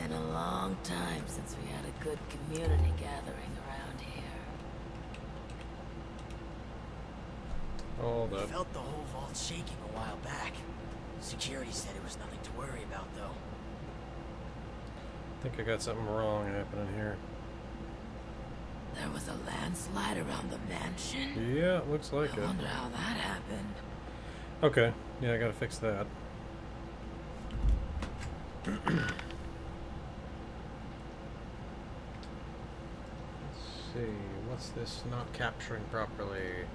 Been a long time since we had a good community gathering around here. Hold We up. felt the whole vault shaking a while back. Security said it was nothing to worry about, though. I think I got something wrong happening here. There was a landslide around the mansion? Yeah, it looks like I it. wonder how that happened. Okay, yeah, I gotta fix that. Let's see, what's this not capturing properly?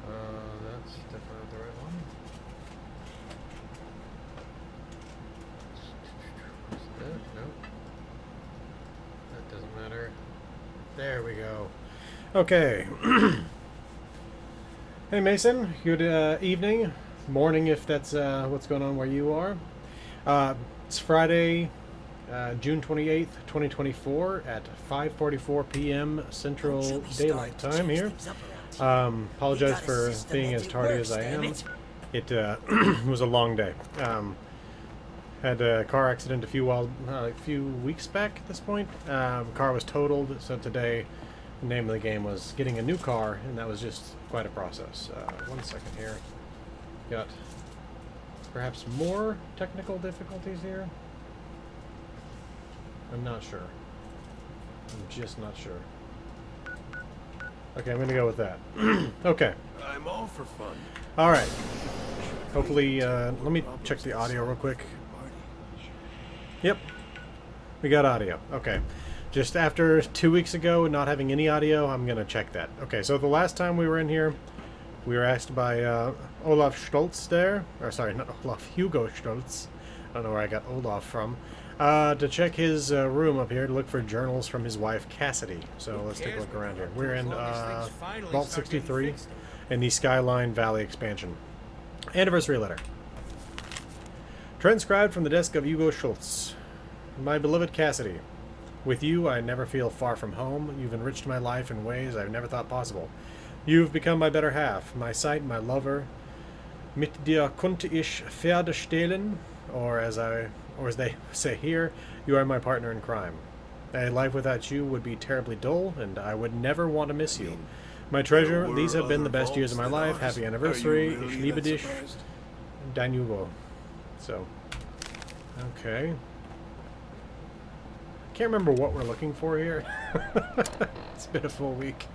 That's definitely not the right one. What's that? Nope. That doesn't matter. There we go. Okay. Hey Mason, good evening, morning if that's what's going on where you are. It's Friday, June 28th, 2024 at 5:44 p.m. Central Daylight Time here. Apologize for being as tardy as I am. It was a long day. Had a car accident a few weeks back at this point. Car was totaled, so today the name of the game was getting a new car, and that was just quite a process. 1 second here. Got perhaps more technical difficulties here? I'm not sure. I'm just not sure. Okay, I'm gonna go with that. Okay. I'm all for fun. Alright. Hopefully, let me check the audio real quick. Yep. We got audio. Okay. Just after 2 weeks ago not having any audio, I'm gonna check that. Okay, so the last time we were in here, we were asked by Olaf Stoltz there, or sorry, not Olaf, Hugo Stoltz. I don't know where I got Olaf from. To check his room up here to look for journals from his wife Cassidy. So let's take a look around here. We're in Vault 63 in the Skyline Valley expansion. Anniversary letter. Transcribed from the desk of Hugo Schultz. My beloved Cassidy, with you I never feel far from home. You've enriched my life in ways I've never thought possible. You've become my better half, my sight, my lover. Mit dir konnte ich Pferde stehlen, or as they say here, you are my partner in crime. A life without you would be terribly dull, and I would never want to miss you. My treasure, these have been the best years of my life. Happy anniversary. Ich liebe dich. Dein Hugo. So, okay. Can't remember what we're looking for here. It's been a full week.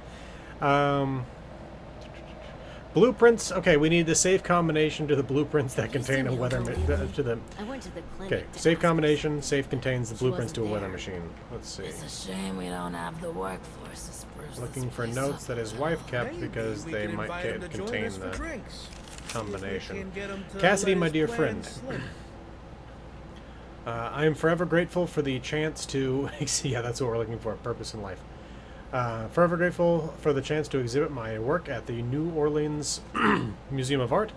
Blueprints. Okay, we need the safe combination to the blueprints that contain a weather Okay, safe combination. Safe contains the blueprints to a weather machine. Let's see. It's a shame we don't have the workforce to spruce Looking this for place notes up that his a wife little. kept because they might contain the drinks. combination. Cassidy, my dear friend. I am forever grateful for the chance to... yeah, that's what we're looking for, purpose in life. Forever grateful for the chance to exhibit my work at the New Orleans Museum of Art.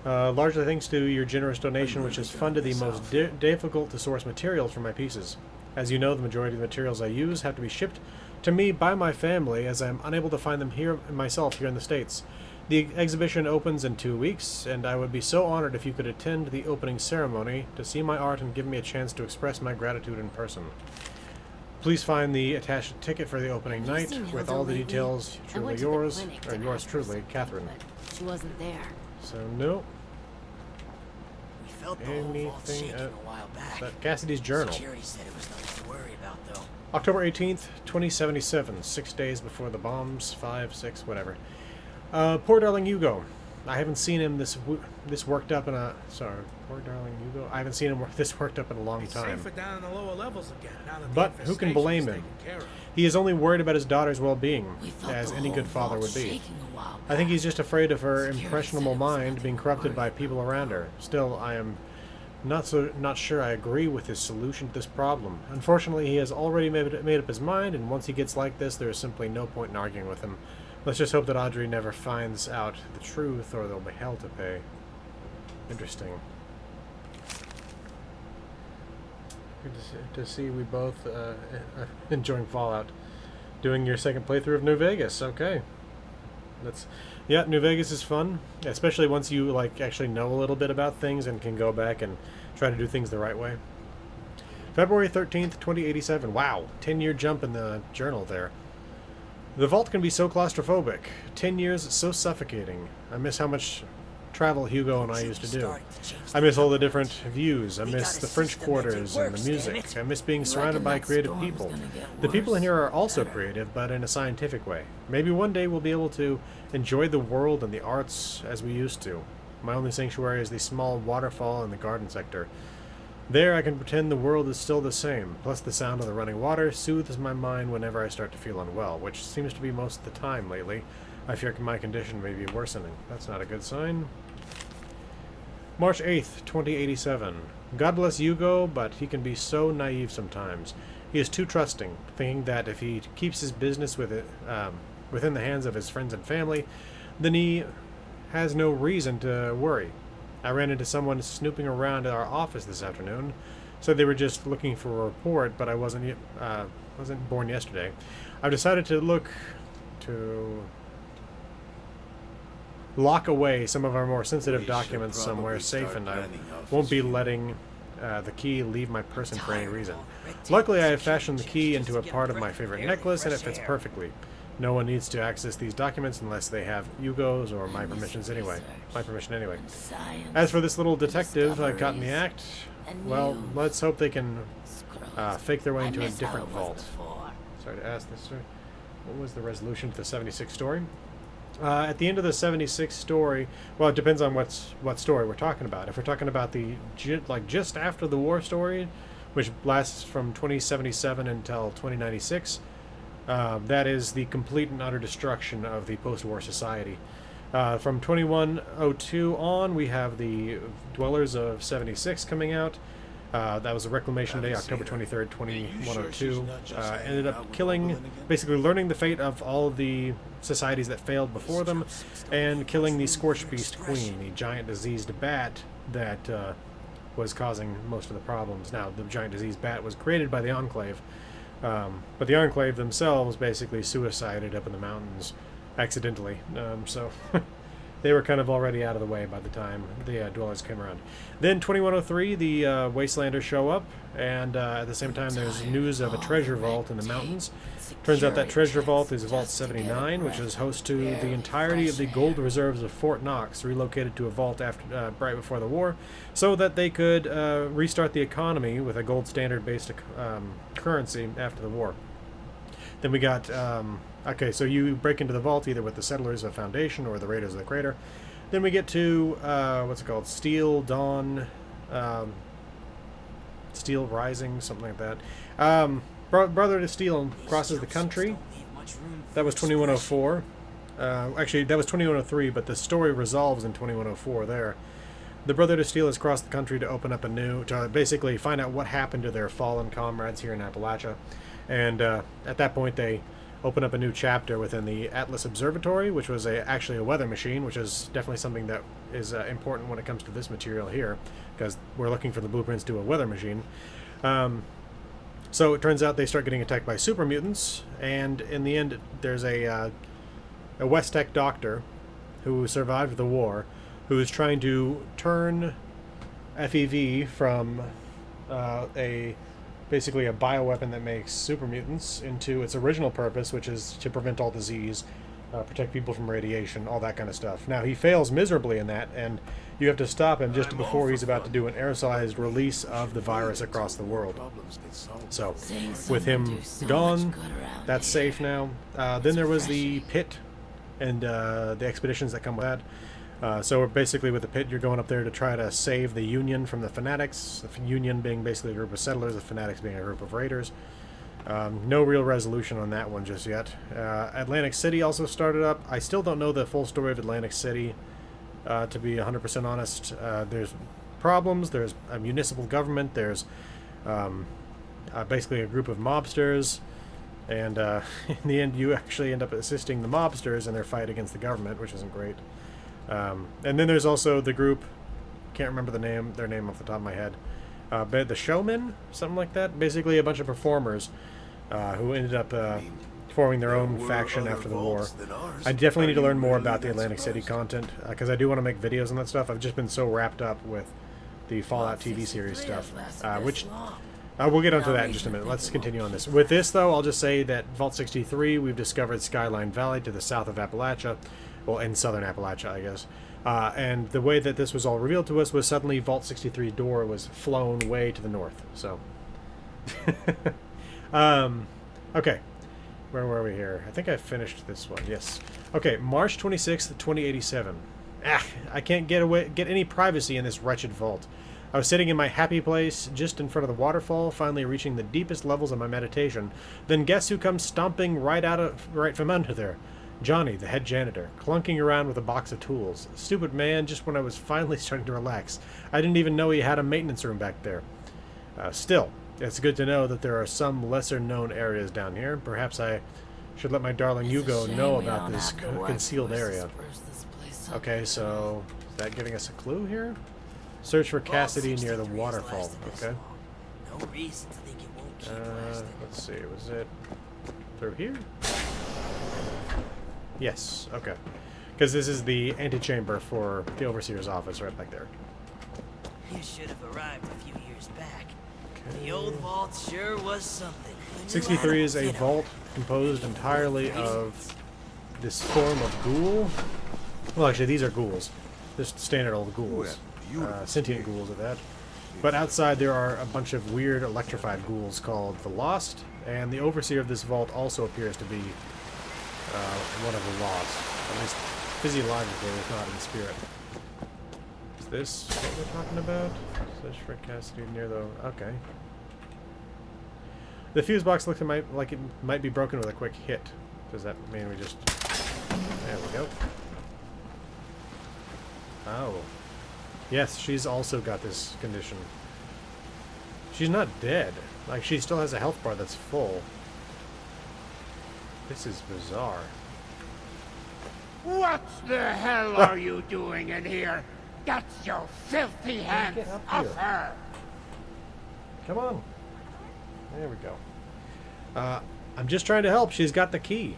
Largely thanks to your generous donation, which has funded the most difficult to source materials for my pieces. As you know, the majority of the materials I use have to be shipped to me by my family, as I am unable to find them here myself here in the States. The exhibition opens in 2 weeks, and I would be so honored if you could attend the opening ceremony to see my art and give me a chance to express my gratitude in person. Please find the attached ticket for the opening night with all the details. Truly yours, or yours truly, Catherine. She wasn't there. So no. We felt the whole vault Anything shaking a while back. that Cassidy's journal. Security said it was nothing to worry about, though. October 18th, 2077, 6 days before the bombs, 5, 6, whatever. Poor darling Hugo. I haven't seen him this worked up in a... Sorry, poor darling Hugo. I haven't seen him this worked up in a long time. Safer down in the lower levels again, now that But the who can blame him? infestation's taken care of. He is only worried about his daughter's well-being, We felt as the any whole good father vault would be. shaking a while I think back. he's just afraid of her Security impressionable said it was mind nothing being to corrupted by worry people around her. Still, I am not sure I agree with his solution to this problem. Unfortunately, he has already made up his mind, and once he gets like this, there is simply no point in arguing with him. Let's just hope that Audrey never finds out the truth, or there'll be hell to pay. Interesting. Good to see we both enjoying Fallout. Doing your second playthrough of New Vegas. Okay. Yeah, New Vegas is fun, especially once you like actually know a little bit about things and can go back and try to do things the right way. February 13th, 2087. Wow, 10-year jump in the journal there. The vault can be so claustrophobic. 10 years, so suffocating. I miss how much travel Hugo and I used to do. I miss all the different views. I miss the French quarters and the music. I miss being surrounded by creative people. The people in here are also creative, but in a scientific way. Maybe one day we'll be able to enjoy the world and the arts as we used to. My only sanctuary is the small waterfall in the garden sector. There I can pretend the world is still the same, plus the sound of the running water soothes my mind whenever I start to feel unwell, which seems to be most of the time lately. I fear my condition may be worsening. That's not a good sign. March 8th, 2087. God bless Hugo, but he can be so naive sometimes. He is too trusting, thinking that if he keeps his business within the hands of his friends and family, then he has no reason to worry. I ran into someone snooping around at our office this afternoon. Said they were just looking for a report, but I wasn't born yesterday. I've decided to lock away some of our more sensitive documents somewhere safe, and I won't be letting the key leave my person for any reason. Luckily, I have fashioned the key into a part of my favorite necklace, and it fits perfectly. No one needs to access these documents unless they have Hugo's or my permission anyway. As for this little detective caught in the act, well, let's hope they can fake their way into a different vault. Sorry to ask this, sir. What was the resolution for the 76 story? At the end of the 76 story, well, it depends on what story we're talking about. If we're talking about the just after the war story, which lasts from 2077 until 2096, that is the complete and utter destruction of the post-war society. From 2102 on, we have the Dwellers of 76 coming out. That was a Reclamation Day, October 23rd, 2102. Ended up basically learning the fate of all of the societies that failed before them, and killing the Scorched Beast Queen, the giant diseased bat that was causing most of the problems. Now, the giant diseased bat was created by the Enclave, but the Enclave themselves basically suicided up in the mountains accidentally, so they were kind of already out of the way by the time the Dwellers came around. Then 2103, the Wastelanders show up, and at the same time there's news of a treasure vault in the mountains. Turns out that treasure vault is Vault 79, which is host to the entirety of the gold reserves of Fort Knox, relocated to a vault right before the war, so that they could restart the economy with a gold standard-based currency after the war. Then we got... okay, so you break into the vault either with the Settlers of Foundation or the Raiders of the Crater. Then we get to, what's it called? Steel Dawn, Steel Rising, something like that. Brother to Steel crosses the country. That was 2104. Actually, that was 2103, but the story resolves in 2104 there. The Brother to Steel has crossed the country to open up to basically find out what happened to their fallen comrades here in Appalachia. And at that point, they open up a new chapter within the Atlas Observatory, which was actually a weather machine, which is definitely something that is important when it comes to this material here, because we're looking for the blueprints to a weather machine. So it turns out they start getting attacked by super mutants, and in the end, there's a West Tech doctor who survived the war, who is trying to turn FEV from basically a bioweapon that makes super mutants into its original purpose, which is to prevent all disease, protect people from radiation, all that kind of stuff. Now, he fails miserably in that, and you have to stop him just before he's about to do an aerosolized release of the virus across the world. So, with him gone, that's safe now. Then there was the pit and the expeditions that come with that. So basically with the pit, you're going up there to try to save the Union from the Fanatics, the Union being basically a group of settlers, the Fanatics being a group of raiders. No real resolution on that one just yet. Atlantic City also started up. I still don't know the full story of Atlantic City, to be 100% honest. There's problems, there's a municipal government, there's basically a group of mobsters, and in the end you actually end up assisting the mobsters in their fight against the government, which isn't great. And then there's also the group, can't remember their name off the top of my head, but the Showmen, something like that. Basically a bunch of performers who ended up forming their own faction after the war. I definitely need to learn more about the Atlantic City content, because I do want to make videos on that stuff. I've just been so wrapped up with the Fallout TV series stuff, which We'll get onto No that in reason just a to minute. think Let's it continue won't on this. keep With this, though, I'll just say that Vault 63, we've discovered Skyline Valley to the south of Appalachia. Well, in southern Appalachia, I guess. And the way that this was all revealed to us was suddenly Vault 63's door was flown way to the north. So, okay. Where were we here? I think I finished this one. Yes. Okay, March 26th, 2087. I can't get any privacy in this wretched vault. I was sitting in my happy place, just in front of the waterfall, finally reaching the deepest levels of my meditation. Then guess who comes stomping right from under there? Johnny, the head janitor, clunking around with a box of tools. Stupid man, just when I was finally starting to relax. I didn't even know he had a maintenance room back there. Still, it's good to know that there are some lesser-known areas down here. Perhaps I should let my darling It's a Hugo shame know we about don't this have the concealed workforce to area. spruce this place up. Okay, so is that giving us a clue here? Search for Cassidy near the 63 has waterfall. lasted this Okay. long. No reason to think it won't keep lasting. Let's see. Was it through here? Yes. Okay. Because this is the antechamber for the overseer's office, right back there. You should have arrived a few years back. Okay. The old vault sure was something. The new 63 is a animals, vault composed entirely of this form of ghoul. Well, actually, these are ghouls. Just standard old ghouls. Sentient ghouls at that. But outside there are a bunch of weird electrified ghouls called the Lost, and the overseer of this vault also appears to be one of the Lost, at least physiologically, if not in spirit. Is this what we're talking about? Search for Cassidy near the... Okay. The fuse box looks like it might be broken with a quick hit. Does that mean we just... There we go. Oh. Yes, she's also got this condition. She's not dead. Like, she still has a health bar that's full. This is bizarre. What the hell are you doing in here? Get your filthy hands Get up off here. her! Come on. There we go. I'm just trying to help. She's got the key.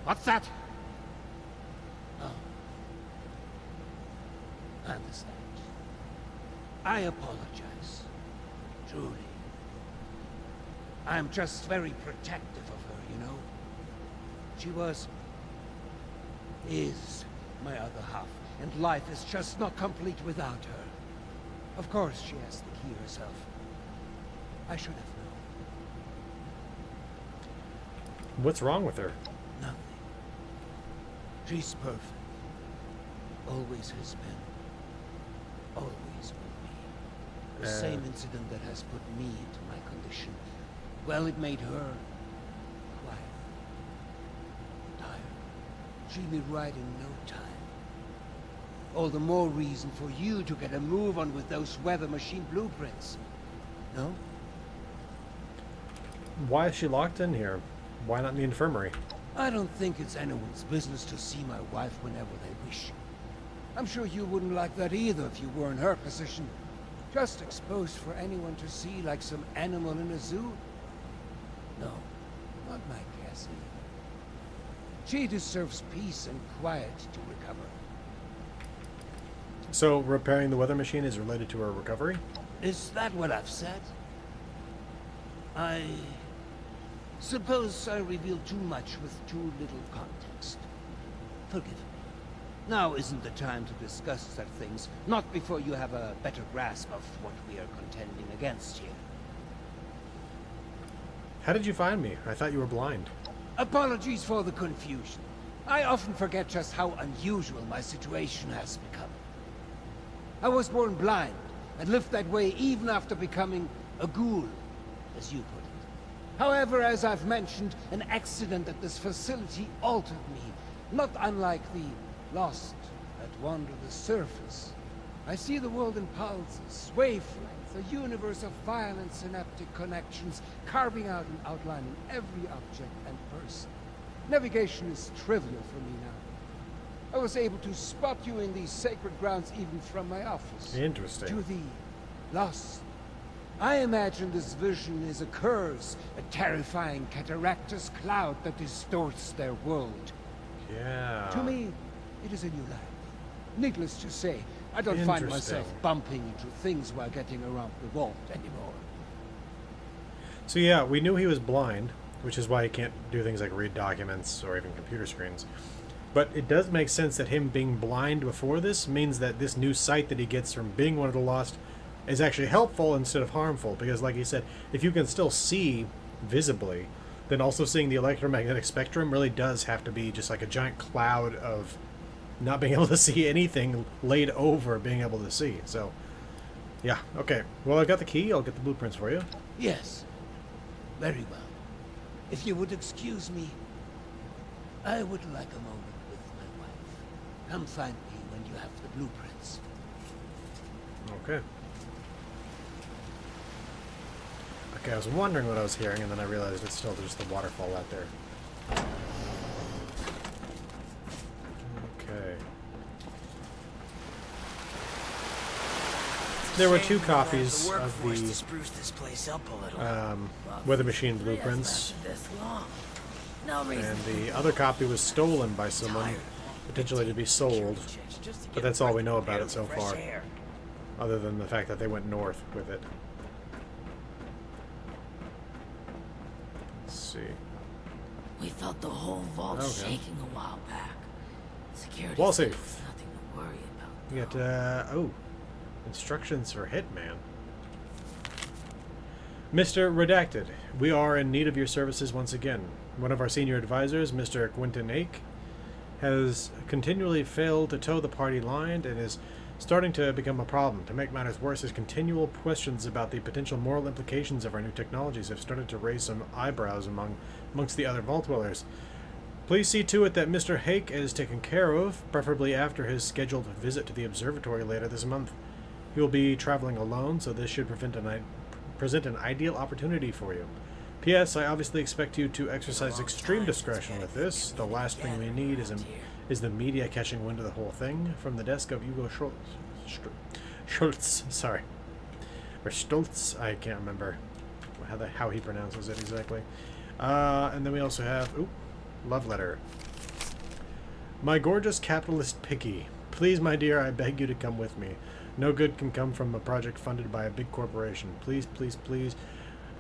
What's that? Oh. I understand. I apologize. Truly. I'm just very protective of her, you know? She is my other half, and life is just not complete without her. Of course she has the key herself. I should have known. What's wrong with her? Nothing. She's perfect. Always has been. Always will be. The same incident that has put me into my condition. Well, it made her quiet. Tired. She'll be right in no time. All the more reason for you to get a move on with those weather machine blueprints. No? Why is she locked in here? Why not in the infirmary? I don't think it's anyone's business to see my wife whenever they wish. I'm sure you wouldn't like that either if you were in her position. Just exposed for anyone to see like some animal in a zoo? No, not my Cassie. She deserves peace and quiet to recover. So, repairing the weather machine is related to her recovery? Is that what I've said? I suppose I revealed too much with too little context. Forgive me. Now isn't the time to discuss such things, not before you have a better grasp of what we are contending against here. How did you find me? I thought you were blind. Apologies for the confusion. I often forget just how unusual my situation has become. I was born blind, and lived that way even after becoming a ghoul, as you put it. However, as I've mentioned, an accident at this facility altered me, not unlike the lost that wander the surface. I see the world in pulses, wavelengths, a universe of violent synaptic connections, carving out an outline in every object and person. Navigation is trivial for me now. I was able to spot you in these sacred grounds even from my office. Interesting. To the lost. I imagine this vision is a curse, a terrifying cataractous cloud that distorts their world. Yeah. To me, it is a new life. Needless to say, I don't find myself Interesting. bumping into things while getting around the vault anymore. So yeah, we knew he was blind, which is why he can't do things like read documents or even computer screens. But it does make sense that him being blind before this means that this new sight that he gets from being one of the Lost is actually helpful instead of harmful. Because like he said, if you can still see visibly, then also seeing the electromagnetic spectrum really does have to be just like a giant cloud of not being able to see anything laid over being able to see. So, yeah, okay. Well, I've got the key. I'll get the blueprints for you. Yes. Very well. If you would excuse me, I would like a moment with my wife. Come find me when you have the blueprints. Okay. Okay, I was wondering what I was hearing, and then I realized it's still just the waterfall out there. Okay. There were two copies of to spruce this place up a little. the Weather Machine blueprints, This long. No reason. and the other copy was stolen by someone, potentially to be sold, but that's all we know about it so far, other than the fact that they went north with it. Let's see. We felt the whole vault Okay. shaking a while back. Security Wall said safe. nothing to worry about. We got, instructions for Hitman. Mr. Redacted, we are in need of your services once again. One of our senior advisors, Mr. Quentin Ake, has continually failed to toe the party line and is starting to become a problem. To make matters worse, his continual questions about the potential moral implications of our new technologies have started to raise some eyebrows amongst the other vault dwellers. Please see to it that Mr. Hake is taken care of, preferably after his scheduled visit to the observatory later this month. He will be traveling alone, so this should present an ideal opportunity for you. P.S. I obviously expect you to exercise extreme discretion with this. The last thing we need is the media catching wind of the whole thing. From the desk of Hugo Schultz, sorry. Or Stoltz, I can't remember how he pronounces it exactly. And then we also have, love letter. My gorgeous capitalist Picky, please, my dear, I beg you to come with me. No good can come from a project funded by a big corporation. Please, please, please,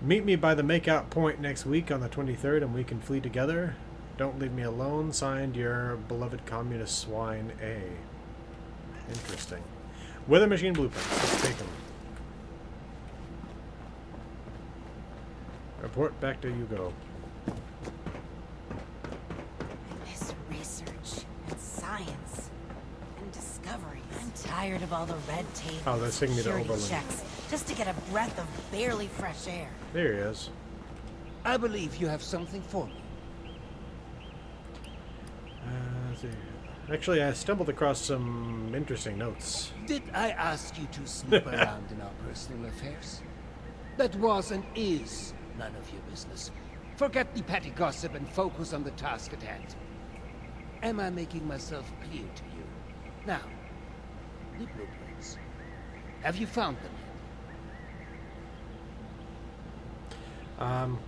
meet me by the makeout point next week on the 23rd and we can flee together. Don't leave me alone. Signed, your beloved communist swine A. Interesting. Weather Machine blueprints. Let's take them. Report back to Hugo. I miss research and science and discoveries. I'm tired of all the red tape. Oh, they're taking me to Security Oberlin. checks just to get a breath of barely fresh air. There he is. I believe you have something for me. Let's see. Actually, I stumbled across some interesting notes. Did I ask you to snoop around in our personal affairs? That was and is none of your business. Forget the petty gossip and focus on the task at hand. Am I making myself clear to you? Now, the blueprints. Have you found them yet?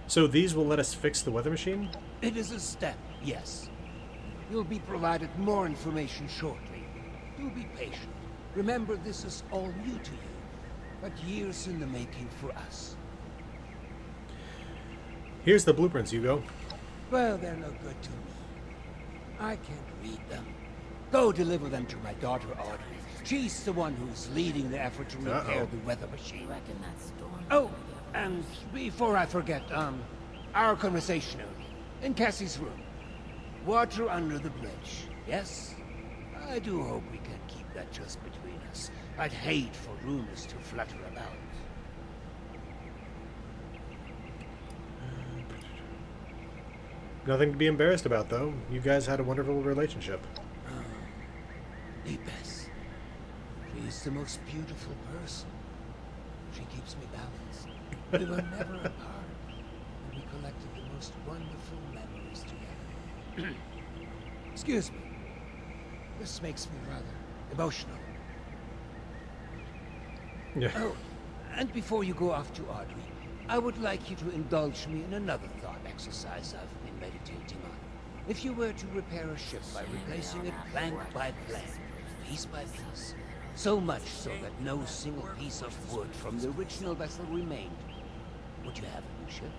So these will let us fix the weather machine? It is a step, yes. You'll be provided more information shortly. Do be patient. Remember, this is all new to you, but years in the making for us. Here's the blueprints, Hugo. Well, they're no good to me. I can't read them. Go deliver them to my daughter, Audrey. She's the one who's leading the effort to repair the weather machine. Reckon that storm. Oh, and before I forget, our conversation earlier, in Cassie's room. Water under the bridge, yes? I do hope we can keep that just between us. I'd hate for rumors to flutter about. Nothing to be embarrassed about, though. You guys had a wonderful relationship. Bess. She's the most beautiful person. She keeps me balanced. We were never apart, and we collected the most wonderful memories together. Excuse me. This makes me rather emotional. Yeah. Oh, and before you go off to Audrey, I would like you to indulge me in another thought exercise I've been meditating on. If you were to repair a ship by replacing it plank by plank, piece by piece, so much so that no single piece of wood from the original vessel remained, Would you have a new ship?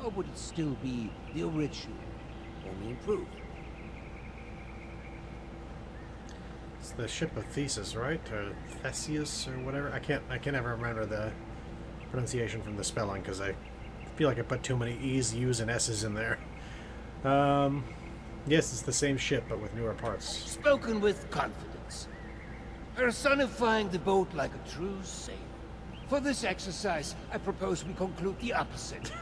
Or would it still be the original, only improved? It's the ship of Theseus, right? Or Theseus or whatever. I can't ever remember the pronunciation from the spelling because I feel like I put too many E's, U's, and S's in there. Yes, it's the same ship, but with newer parts. Spoken with confidence. Personifying the boat like a true sailor. For this exercise, I propose we conclude the opposite.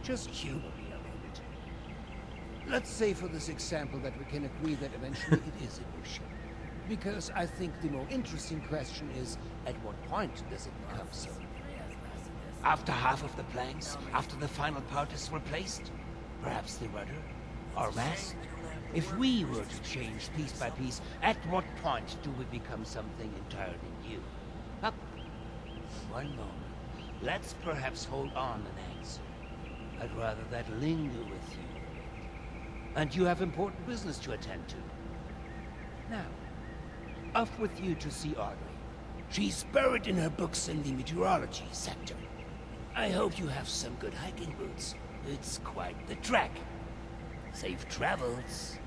Just humor me a moment. Let's say for this example that we can agree that eventually it is a new ship. Because I think the more interesting question is, at what point does it become so? After half of the planks? After the final part is replaced? Perhaps the rudder? Or mast? If we were to change piece by piece, at what point do we become something entirely new? Up. One moment. Let's perhaps hold on an answer. I'd rather that linger with you. And you have important business to attend to. Now, off with you to see Audrey. She's buried in her books in the meteorology sector. I hope you have some good hiking boots. It's quite the trek. Safe travels.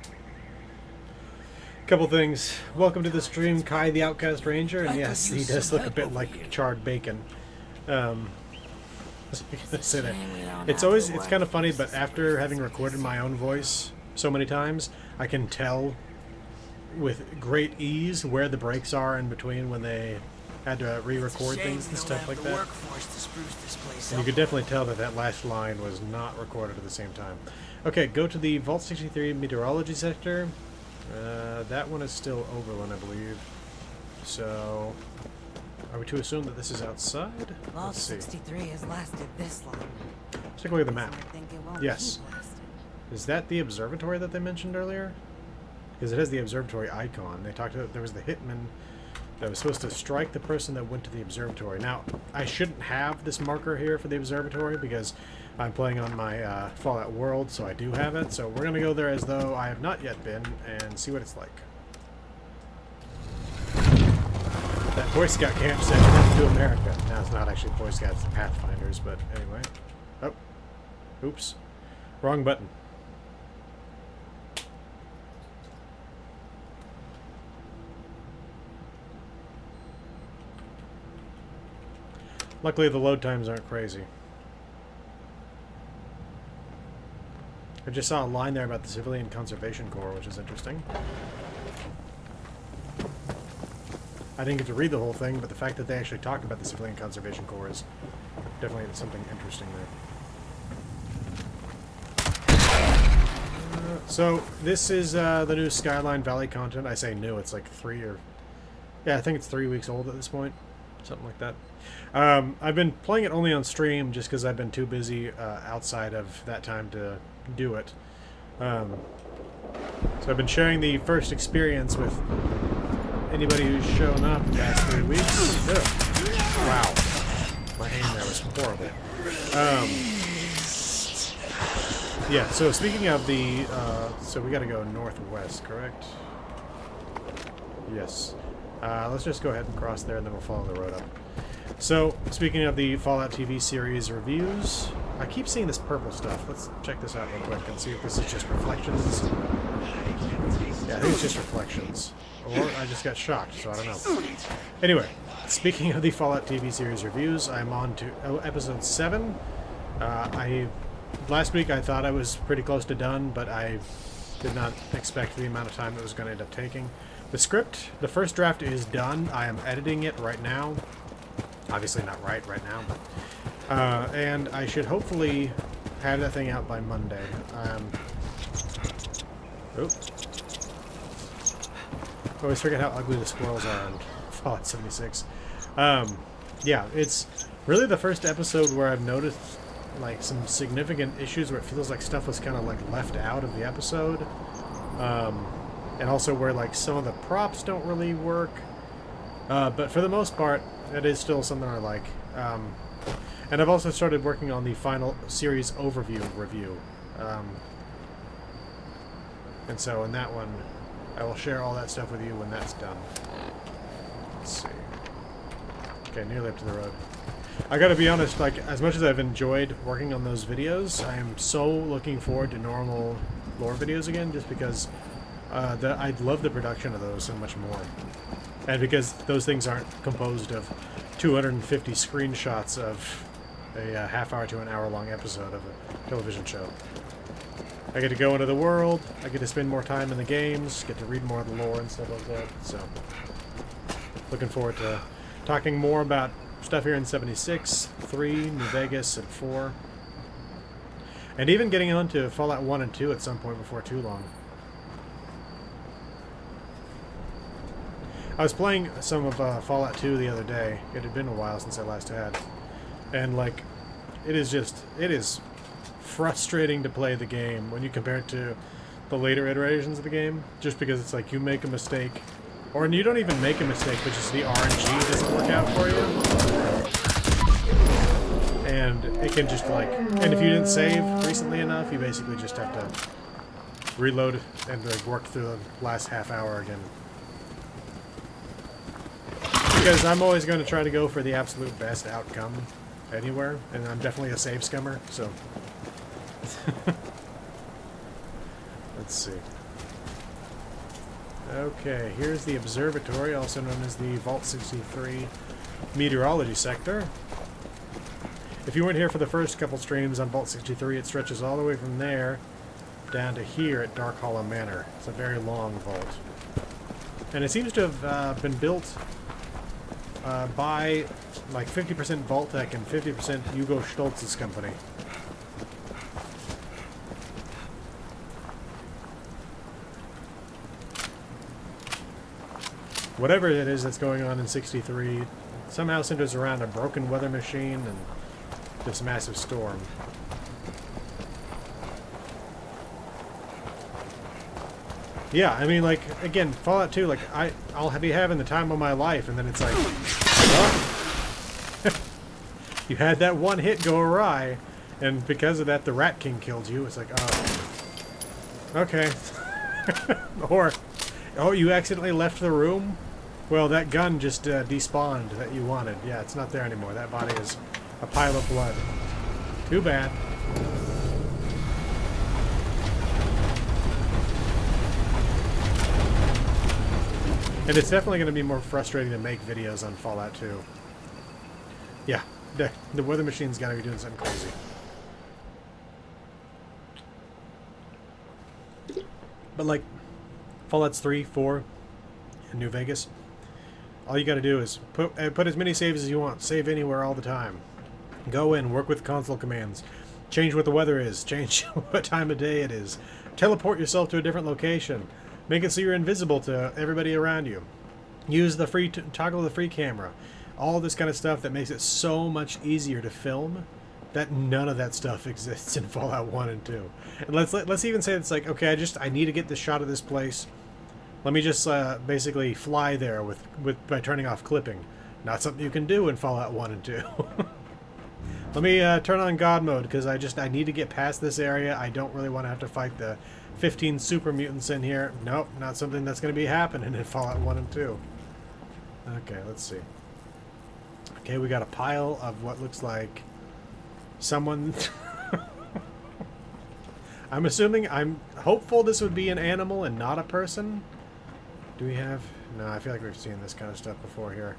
Couple things. Welcome to the stream, Kai the Outcast Ranger, and yes, he does look a bit like charred bacon. Say that. It's kind of funny, but after having recorded my own voice so many times, I can tell with great ease where the breaks are in between when they had to re-record things and stuff like that. And you could definitely tell that that last line was not recorded at the same time. Okay, go to the Vault 63 meteorology sector. That one is still Overland, I believe. So, are we to assume that this is outside? Vault Let's see. 63 has lasted this long. Let's take a look at the map. So I think it won't Yes. keep lasting. Is that the observatory that they mentioned earlier? Because it has the observatory icon. They talked about there was the hitman that was supposed to strike the person that went to the observatory. Now, I shouldn't have this marker here for the observatory because I'm playing on my Fallout World, so I do have it. So we're going to go there as though I have not yet been and see what it's like. That Boy Scout camp said "Welcome to America." Now, it's not actually Boy Scouts, it's Pathfinders, but anyway. Oh. Oops. Wrong button. Luckily, the load times aren't crazy. I just saw a line there about the Civilian Conservation Corps, which is interesting. I didn't get to read the whole thing, but the fact that they actually talked about the Civilian Conservation Corps is definitely something interesting there. So, this is the new Skyline Valley content. I say new, it's like 3 or... Yeah, I think it's 3 weeks old at this point. Something like that. I've been playing it only on stream just because I've been too busy outside of that time to do it. So I've been sharing the first experience with anybody who's shown up in the past 3 weeks. Ugh. Wow. My aim there was horrible. Yeah, so speaking of the... so we gotta go northwest, correct? Yes. Let's just go ahead and cross there and then we'll follow the road up. So, speaking of the Fallout TV series reviews, I keep seeing this purple stuff. Let's check this out real quick and see if this is just reflections. Yeah, I think it's just reflections. Or I just got shocked, so I don't know. Anyway, speaking of the Fallout TV series reviews, I'm on to episode 7. Last week I thought I was pretty close to done, but I did not expect the amount of time it was going to end up taking. The script, the first draft is done. I am editing it right now. Obviously not right now, but... and I should hopefully have that thing out by Monday. Oops. I always forget how ugly the squirrels are in Fallout 76. Yeah, it's really the first episode where I've noticed like some significant issues where it feels like stuff was kind of like left out of the episode. And also where like some of the props don't really work. But for the most part, it is still something I like. And I've also started working on the final series overview review. And so in that one, I will share all that stuff with you when that's done. Let's see. Okay, nearly up to the road. I gotta be honest, like, as much as I've enjoyed working on those videos, I am so looking forward to normal lore videos again, just because I love the production of those so much more. And because those things aren't composed of 250 screenshots of a half-hour to an hour-long episode of a television show. I get to go into the world, I get to spend more time in the games, get to read more of the lore and stuff like that, so... Looking forward to talking more about stuff here in 76, 3, New Vegas, and 4. And even getting on to Fallout 1 and 2 at some point before too long. I was playing some of Fallout 2 the other day. It had been a while since I last had. And, like, it is frustrating to play the game when you compare it to the later iterations of the game. Just because it's like you make a mistake, or you don't even make a mistake, but just the RNG doesn't work out for you. And it can just, like... And if you didn't save recently enough, you basically just have to reload and like, work through the last half hour again. Because I'm always going to try to go for the absolute best outcome anywhere, and I'm definitely a save scummer, so... Let's see. Okay, here's the observatory, also known as the Vault 63 meteorology sector. If you weren't here for the first couple streams on Vault 63, it stretches all the way from there down to here at Dark Hollow Manor. It's a very long vault. And it seems to have been built by like 50% Vault-Tec and 50% Hugo Stoltz's company. Whatever it is that's going on in 63 somehow centers around a broken weather machine and this massive storm. Yeah, I mean, like, again, Fallout 2, like, I'll be having the time of my life, and then it's like, well, you had that one hit go awry, and because of that, the Rat King killed you. It's like, oh, okay. Or, oh, you accidentally left the room? Well, that gun just despawned that you wanted. Yeah, it's not there anymore. That body is a pile of blood. Too bad. And it's definitely going to be more frustrating to make videos on Fallout 2. Yeah, the weather machine's got to be doing something crazy. But like, Fallout's 3, 4, and New Vegas, all you got to do is put as many saves as you want. Save anywhere all the time. Go in, work with console commands. Change what the weather is. Change what time of day it is. Teleport yourself to a different location. Make it so you're invisible to everybody around you. Use the free toggle the free camera. All this kind of stuff that makes it so much easier to film that none of that stuff exists in Fallout 1 and 2. And let's even say it's like, okay, I need to get this shot of this place. Let me just basically fly there by turning off clipping. Not something you can do in Fallout 1 and 2. Let me turn on God mode because I need to get past this area. I don't really want to have to fight the 15 super mutants in here. Nope, not something that's going to be happening in Fallout 1 and 2. Okay, let's see. Okay, we got a pile of what looks like someone... I'm hopeful this would be an animal and not a person. Do we have... No, I feel like we've seen this kind of stuff before here.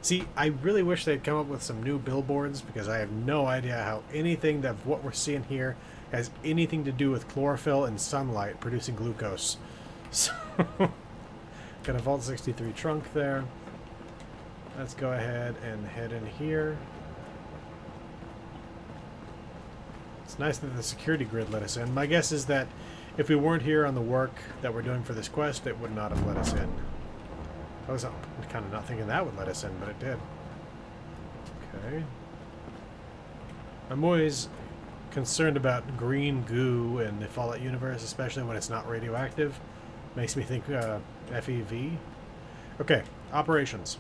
See, I really wish they'd come up with some new billboards because I have no idea how anything that what we're seeing here has anything to do with chlorophyll and sunlight producing glucose. So, got a Vault 63 trunk there. Let's go ahead and head in here. It's nice that the security grid let us in. My guess is that if we weren't here on the work that we're doing for this quest, it would not have let us in. I was kind of not thinking that would let us in, but it did. Okay. I'm always concerned about green goo in the Fallout universe, especially when it's not radioactive. Makes me think FEV. Okay, operations.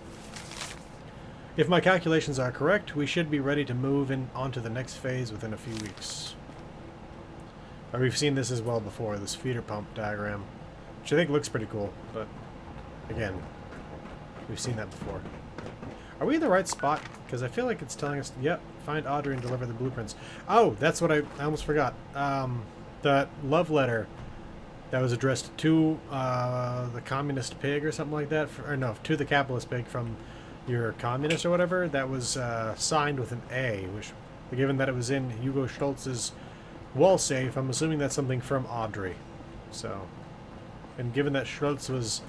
If my calculations are correct, we should be ready to move onto the next phase within a few weeks. We've seen this as well before, this feeder pump diagram, which I think looks pretty cool, but again, we've seen that before. Are we in the right spot? Because I feel like it's telling us, yep, find Audrey and deliver the blueprints. Oh, that's what I almost forgot. That love letter that was addressed to the communist pig or something like that, or no, to the capitalist pig from your communist or whatever, that was signed with an A, which, given that it was in Hugo Stoltz's wall safe, I'm assuming that's something from Audrey. So, and given that Stoltz was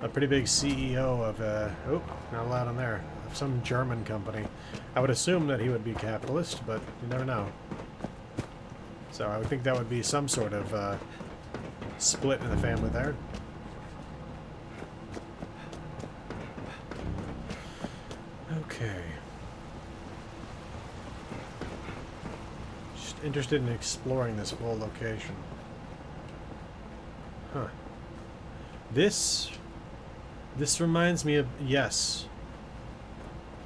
a pretty big CEO of, oh, not allowed on there, of some German company, I would assume that he would be capitalist, but you never know. So I would think that would be some sort of split in the family there. Okay. Just interested in exploring this full location. Huh. This reminds me of, yes.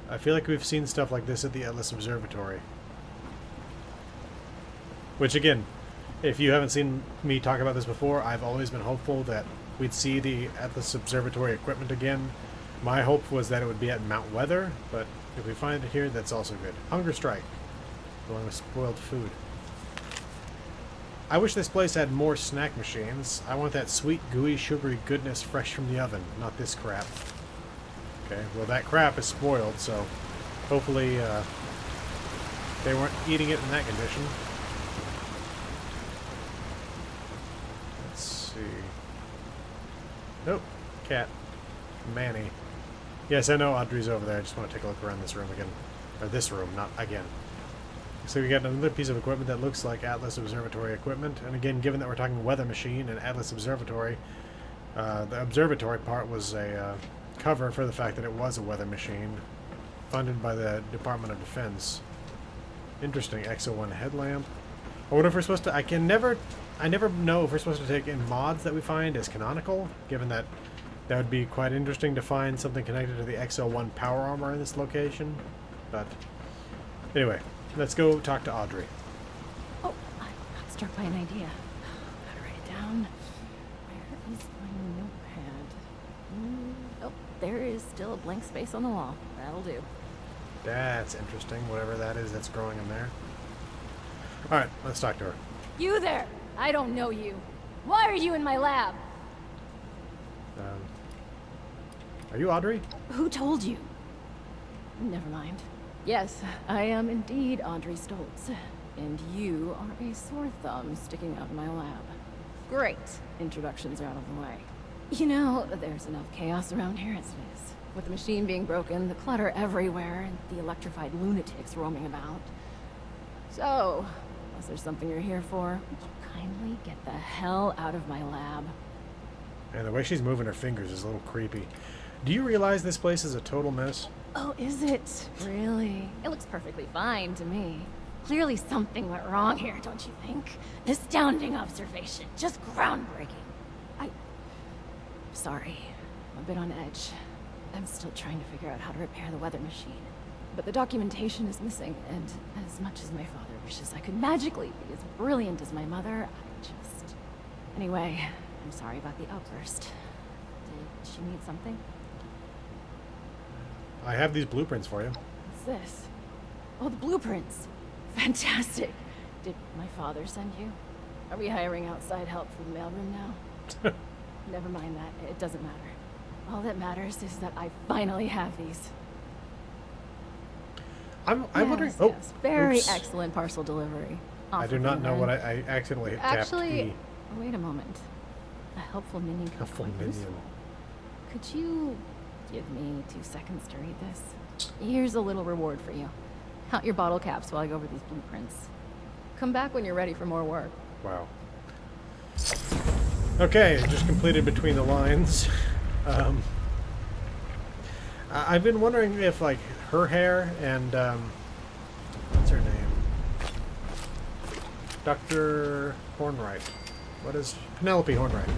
I feel like we've seen stuff like this at the Atlas Observatory. Which again, if you haven't seen me talk about this before, I've always been hopeful that we'd see the Atlas Observatory equipment again. My hope was that it would be at Mount Weather, but if we find it here, that's also good. Hunger strike, along with spoiled food. I wish this place had more snack machines. I want that sweet, gooey, sugary goodness fresh from the oven, not this crap. Okay, well that crap is spoiled, so hopefully they weren't eating it in that condition. Let's see. Nope, cat. Manny. Yes, I know Audrey's over there. I just want to take a look around this room again. Or this room, not again. So we got another piece of equipment that looks like Atlas Observatory equipment. And again, given that we're talking weather machine and Atlas Observatory, the observatory part was a cover for the fact that it was a weather machine funded by the Department of Defense. Interesting. XO1 headlamp. I wonder if we're supposed to... I never know if we're supposed to take in mods that we find as canonical, given that that would be quite interesting to find something connected to the XL1 power armor in this location. But anyway, let's go talk to Audrey. Oh, I got struck by an idea. Gotta write it down. Where is my notepad? Oh, there is still a blank space on the wall. That'll do. That's interesting, whatever that is that's growing in there. Alright, let's talk to her. You there! I don't know you. Why are you in my lab? Are you Audrey? Who told you? Never mind. Yes, I am indeed Audrey Stoltz. And you are a sore thumb sticking out in my lab. Great. Introductions are out of the way. You know, there's enough chaos around here as it is. With the machine being broken, the clutter everywhere, and the electrified lunatics roaming about. So, unless there's something you're here for, would you kindly get the hell out of my lab? And the way she's moving her fingers is a little creepy. Do you realize this place is a total mess? Oh, is it? Really? It looks perfectly fine to me. Clearly something went wrong here, don't you think? Astounding observation. Just groundbreaking. Sorry. I'm a bit on edge. I'm still trying to figure out how to repair the weather machine. But the documentation is missing, and as much as my father wishes I could magically be as brilliant as my mother, I just... Anyway, I'm sorry about the outburst. Did she need something? I have these blueprints for you. What's this? Oh, the blueprints. Fantastic. Did my father send you? Are we hiring outside help for the mailroom now? Never mind that. It doesn't matter. All that matters is that I finally have these. I'm Yes, wondering... Oh, yes. Very oops. excellent parcel delivery. I do not know what I accidentally tapped Actually, E. wait a moment. A helpful minion could Helpful be quite minion. useful. Could you give me 2 seconds to read this? Here's a little reward for you. Count your bottle caps while I go over these blueprints. Come back when you're ready for more work. Wow. Okay, just completed between the lines. I've been wondering if, like, her hair and, what's her name? Dr. Hornwright. What is... Penelope Hornwright.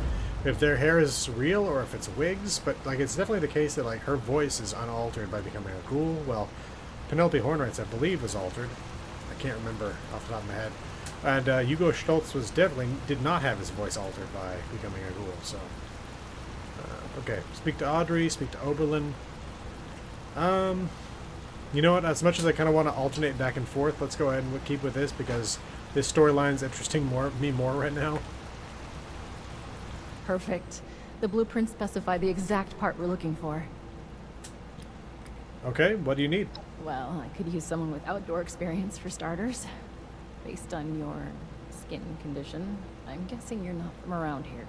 If their hair is real or if it's wigs, but, like, it's definitely the case that, like, her voice is unaltered by becoming a ghoul. Well, Penelope Hornwright's, I believe, was altered. I can't remember off the top of my head. And Hugo Stoltz was definitely did not have his voice altered by becoming a ghoul. So, okay, speak to Audrey, speak to Oberlin. You know what? As much as I kind of want to alternate back and forth, let's go ahead and keep with this because this storyline's interesting me more right now. Perfect. The blueprints specify the exact part we're looking for. Okay, what do you need? Well, I could use someone with outdoor experience for starters. Based on your skin condition, I'm guessing you're not from around here.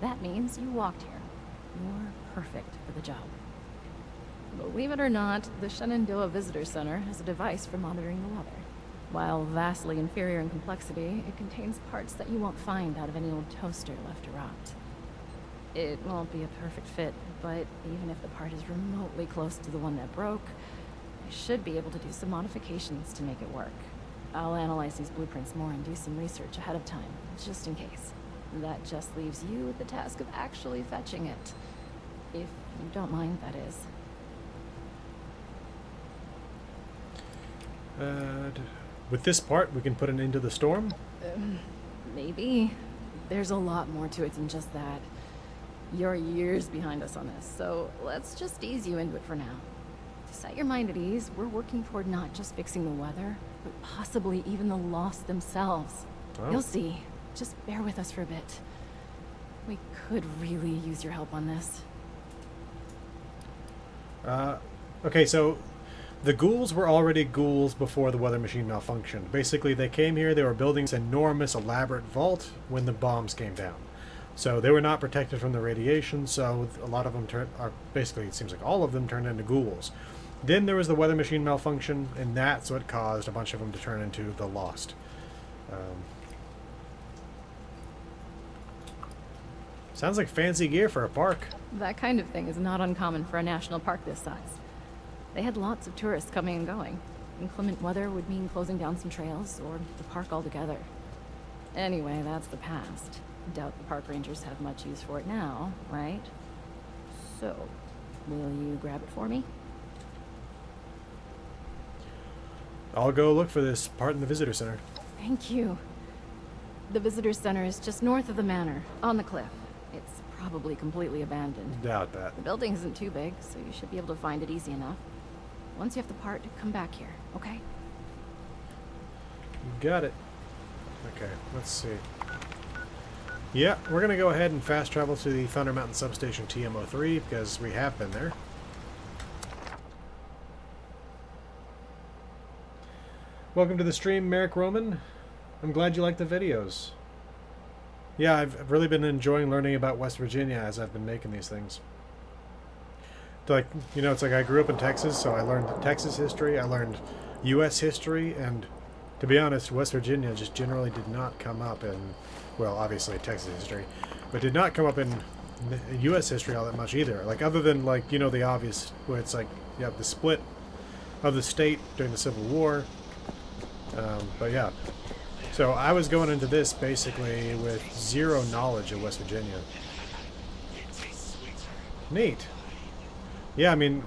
That means you walked here. You're perfect for the job. Believe it or not, the Shenandoah Visitor Center has a device for monitoring the weather. While vastly inferior in complexity, it contains parts that you won't find out of any old toaster left to rot. It won't be a perfect fit, but even if the part is remotely close to the one that broke, I should be able to do some modifications to make it work. I'll analyze these blueprints more and do some research ahead of time, just in case. That just leaves you with the task of actually fetching it. If you don't mind, that is. With this part, we can put an end to the storm? Maybe. There's a lot more to it than just that. You're years behind us on this, so let's just ease you into it for now. To set your mind at ease, we're working toward not just fixing the weather, but possibly even the lost themselves. Oh. You'll see. Just bear with us for a bit. We could really use your help on this. Okay, so the ghouls were already ghouls before the weather machine malfunctioned. Basically, they came here, they were building this enormous, elaborate vault when the bombs came down. So they were not protected from the radiation, so a lot of them basically, it seems like all of them turned into ghouls. Then there was the weather machine malfunction, and that's what caused a bunch of them to turn into the Lost. Sounds like fancy gear for a park. That kind of thing is not uncommon for a national park this size. They had lots of tourists coming and going. Inclement weather would mean closing down some trails, or the park altogether. Anyway, that's the past. Doubt the park rangers have much use for it now, right? So, will you grab it for me? I'll go look for this part in the visitor center. Thank you. The visitor center is just north of the manor, on the cliff. It's probably completely abandoned. Doubt that. The building isn't too big, so you should be able to find it easy enough. Once you have the part, come back here, okay? Got it. Okay, let's see. Yeah, we're going to go ahead and fast travel to the Thunder Mountain Substation TM03 because we have been there. Welcome to the stream, Merrick Roman. I'm glad you like the videos. Yeah, I've really been enjoying learning about West Virginia as I've been making these things. Like, you know, it's like I grew up in Texas, so I learned Texas history, I learned U.S. history, and to be honest, West Virginia just generally did not come up in, well, obviously Texas history, but did not come up in U.S. history all that much either. Like, other than, like, you know, the obvious, where it's like, you have the split of the state during the Civil War. But yeah. So I was going into this basically with zero knowledge of West Virginia. Neat. Yeah, I mean,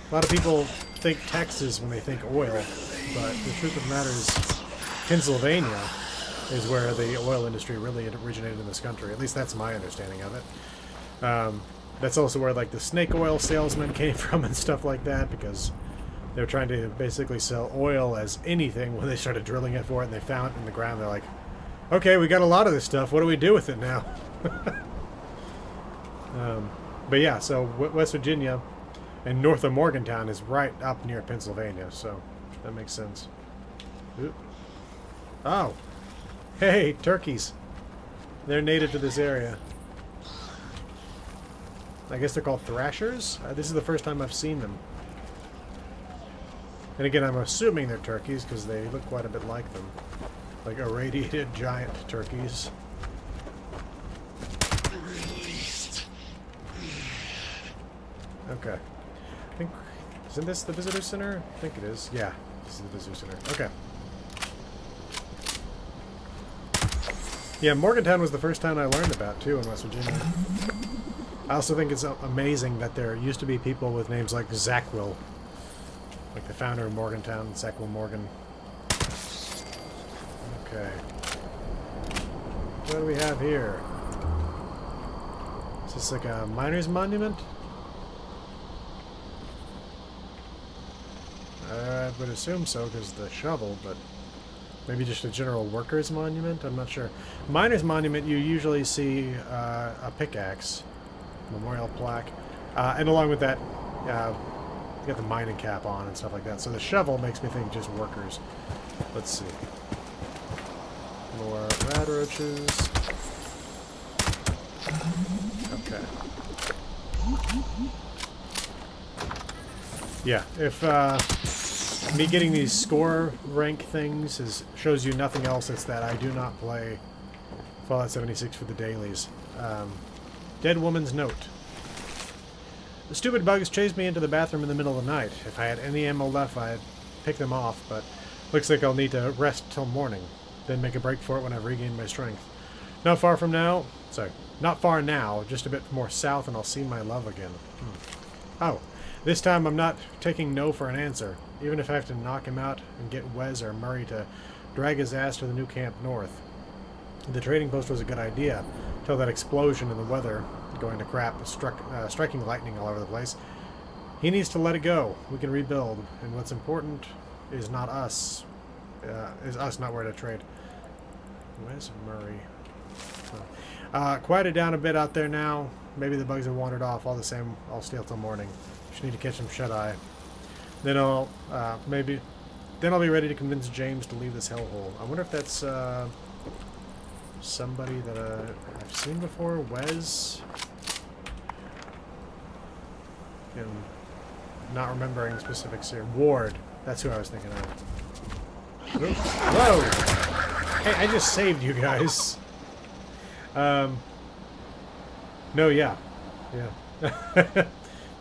a lot of people think Texas when they think oil, but the truth of the matter is Pennsylvania is where the oil industry really originated in this country. At least that's my understanding of it. That's also where, like, the snake oil salesmen came from and stuff like that, because they were trying to basically sell oil as anything when they started drilling it for it, and they found it in the ground. They're like, okay, we got a lot of this stuff. What do we do with it now? But yeah, so West Virginia and north of Morgantown is right up near Pennsylvania, so that makes sense. Oop. Oh. Hey, turkeys. They're native to this area. I guess they're called thrashers? This is the first time I've seen them. And again, I'm assuming they're turkeys because they look quite a bit like them. Like irradiated giant turkeys. Okay. I think... Isn't this the visitor center? I think it is. Yeah, this is the visitor center. Okay. Yeah, Morgantown was the first town I learned about, too, in West Virginia. I also think it's amazing that there used to be people with names like Zachwill. Like the founder of Morgantown, Zachwill Morgan. Okay. What do we have here? Is this like a miner's monument? I would assume so, because the shovel, but maybe just a general workers' monument? I'm not sure. Miners' monument, you usually see a pickaxe, memorial plaque, and along with that, you got the mining cap on and stuff like that. So the shovel makes me think just workers. Let's see. More rad roaches. Okay. Yeah, if me getting these score rank things shows you nothing else, it's that I do not play Fallout 76 for the dailies. Dead Woman's Note. The stupid bugs chased me into the bathroom in the middle of the night. If I had any ammo left, I'd pick them off, but looks like I'll need to rest till morning, then make a break for it when I've regained my strength. Not far now, just a bit more south and I'll see my love again. Oh, this time I'm not taking no for an answer, even if I have to knock him out and get Wes or Murray to drag his ass to the new camp north. The trading post was a good idea, till that explosion in the weather going to crap, striking lightning all over the place. He needs to let it go. We can rebuild, and what's important is not us. Is us not where to trade. Where's Murray? Quieted down a bit out there now. Maybe the bugs have wandered off. All the same, I'll stay till morning. Just need to catch some shut-eye. Then I'll be ready to convince James to leave this hellhole. I wonder if that's somebody that I've seen before. Wes. I'm not remembering specifics here. Ward. That's who I was thinking of. Oops. Whoa! Hey, I just saved you guys. No, yeah. Yeah.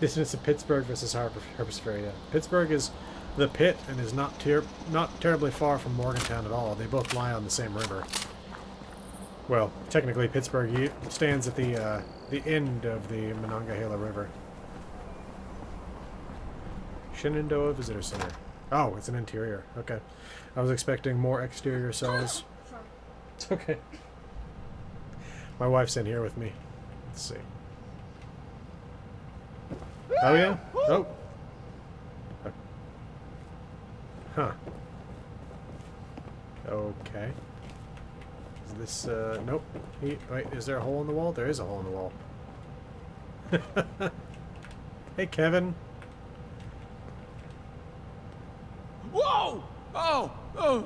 Distance of Pittsburgh versus Harpers Ferry, yeah. Pittsburgh is the pit and is not terribly far from Morgantown at all. They both lie on the same river. Well, technically Pittsburgh stands at the end of the Monongahela River. Shenandoah Visitor Center. Oh, it's an interior. Okay. I was expecting more exterior cells. It's okay. My wife's in here with me. Let's see. Oh, yeah? Oh. Huh. Okay. Is this, nope. Wait, is there a hole in the wall? There is a hole in the wall. Hey, Kevin. Whoa! Oh! Oh!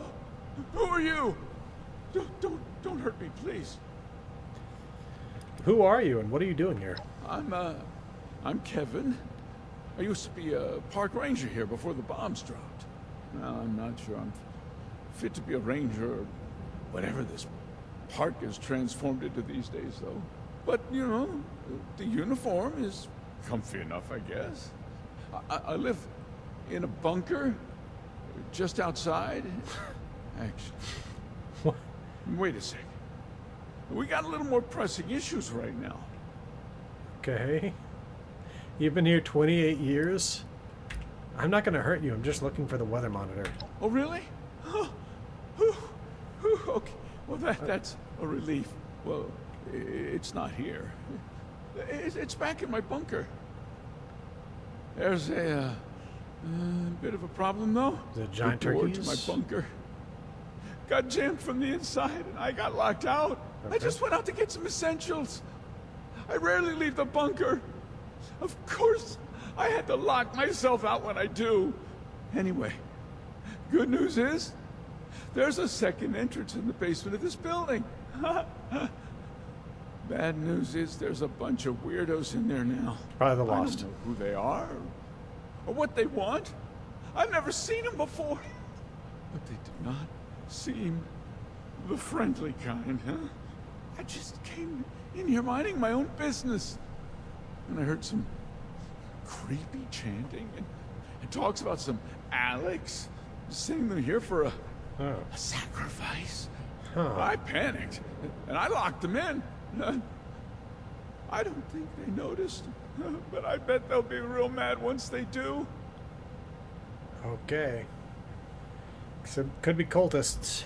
Who are you? Don't hurt me, please. Who are you and what are you doing here? I'm Kevin. I used to be a park ranger here before the bombs dropped. Well, I'm not sure I'm fit to be a ranger or whatever this park is transformed into these days, though. But, you know, the uniform is comfy enough, I guess. I live in a bunker just outside. Actually. What? Wait a second. We got a little more pressing issues right now. Okay. You've been here 28 years? I'm not going to hurt you. I'm just looking for the weather monitor. Oh, really? Oh, okay. Well, that's a relief. Well, it's not here. It's back in my bunker. There's a bit of a problem, though. The giant door turkeys? to my bunker got jammed from the inside, and I got locked out. Okay. I just went out to get some essentials. I rarely leave the bunker. Of course, I had to lock myself out when I do. Anyway, good news is, there's a second entrance in the basement of this building. Bad news is there's a bunch of weirdos in there now. Probably the Lost. I don't know who they are or what they want. I've never seen them before. But they do not seem the friendly kind, huh? I just came in here minding my own business. And I heard some creepy chanting and talks about some Alex sending them here for a sacrifice. Huh. I panicked, and I locked them in. I don't think they noticed, but I bet they'll be real mad once they do. Okay. So, could be cultists.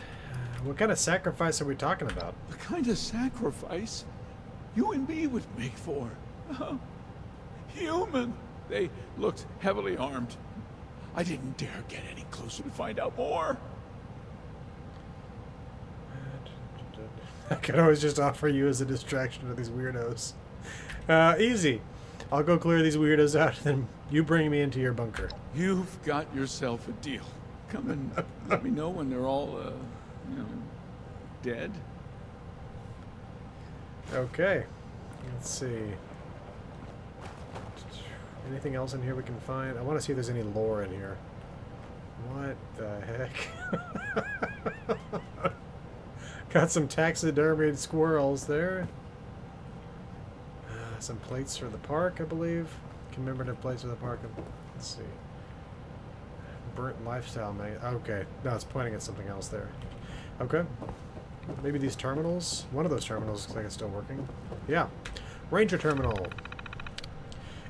What kind of sacrifice are we talking about? The kind of sacrifice you and me would make for. Human. They looked heavily armed. I didn't dare get any closer to find out more. I could always just offer you as a distraction to these weirdos. Easy. I'll go clear these weirdos out, then you bring me into your bunker. You've got yourself a deal. Come and let me know when they're all, dead. Okay. Let's see. Anything else in here we can find? I want to see if there's any lore in here. What the heck? Got some taxidermied squirrels there. Some plates for the park, I believe. Commemorative plates for the park. Let's see. Burnt lifestyle, man. Okay. No, it's pointing at something else there. Okay. Maybe these terminals? One of those terminals looks like it's still working. Yeah. Ranger terminal.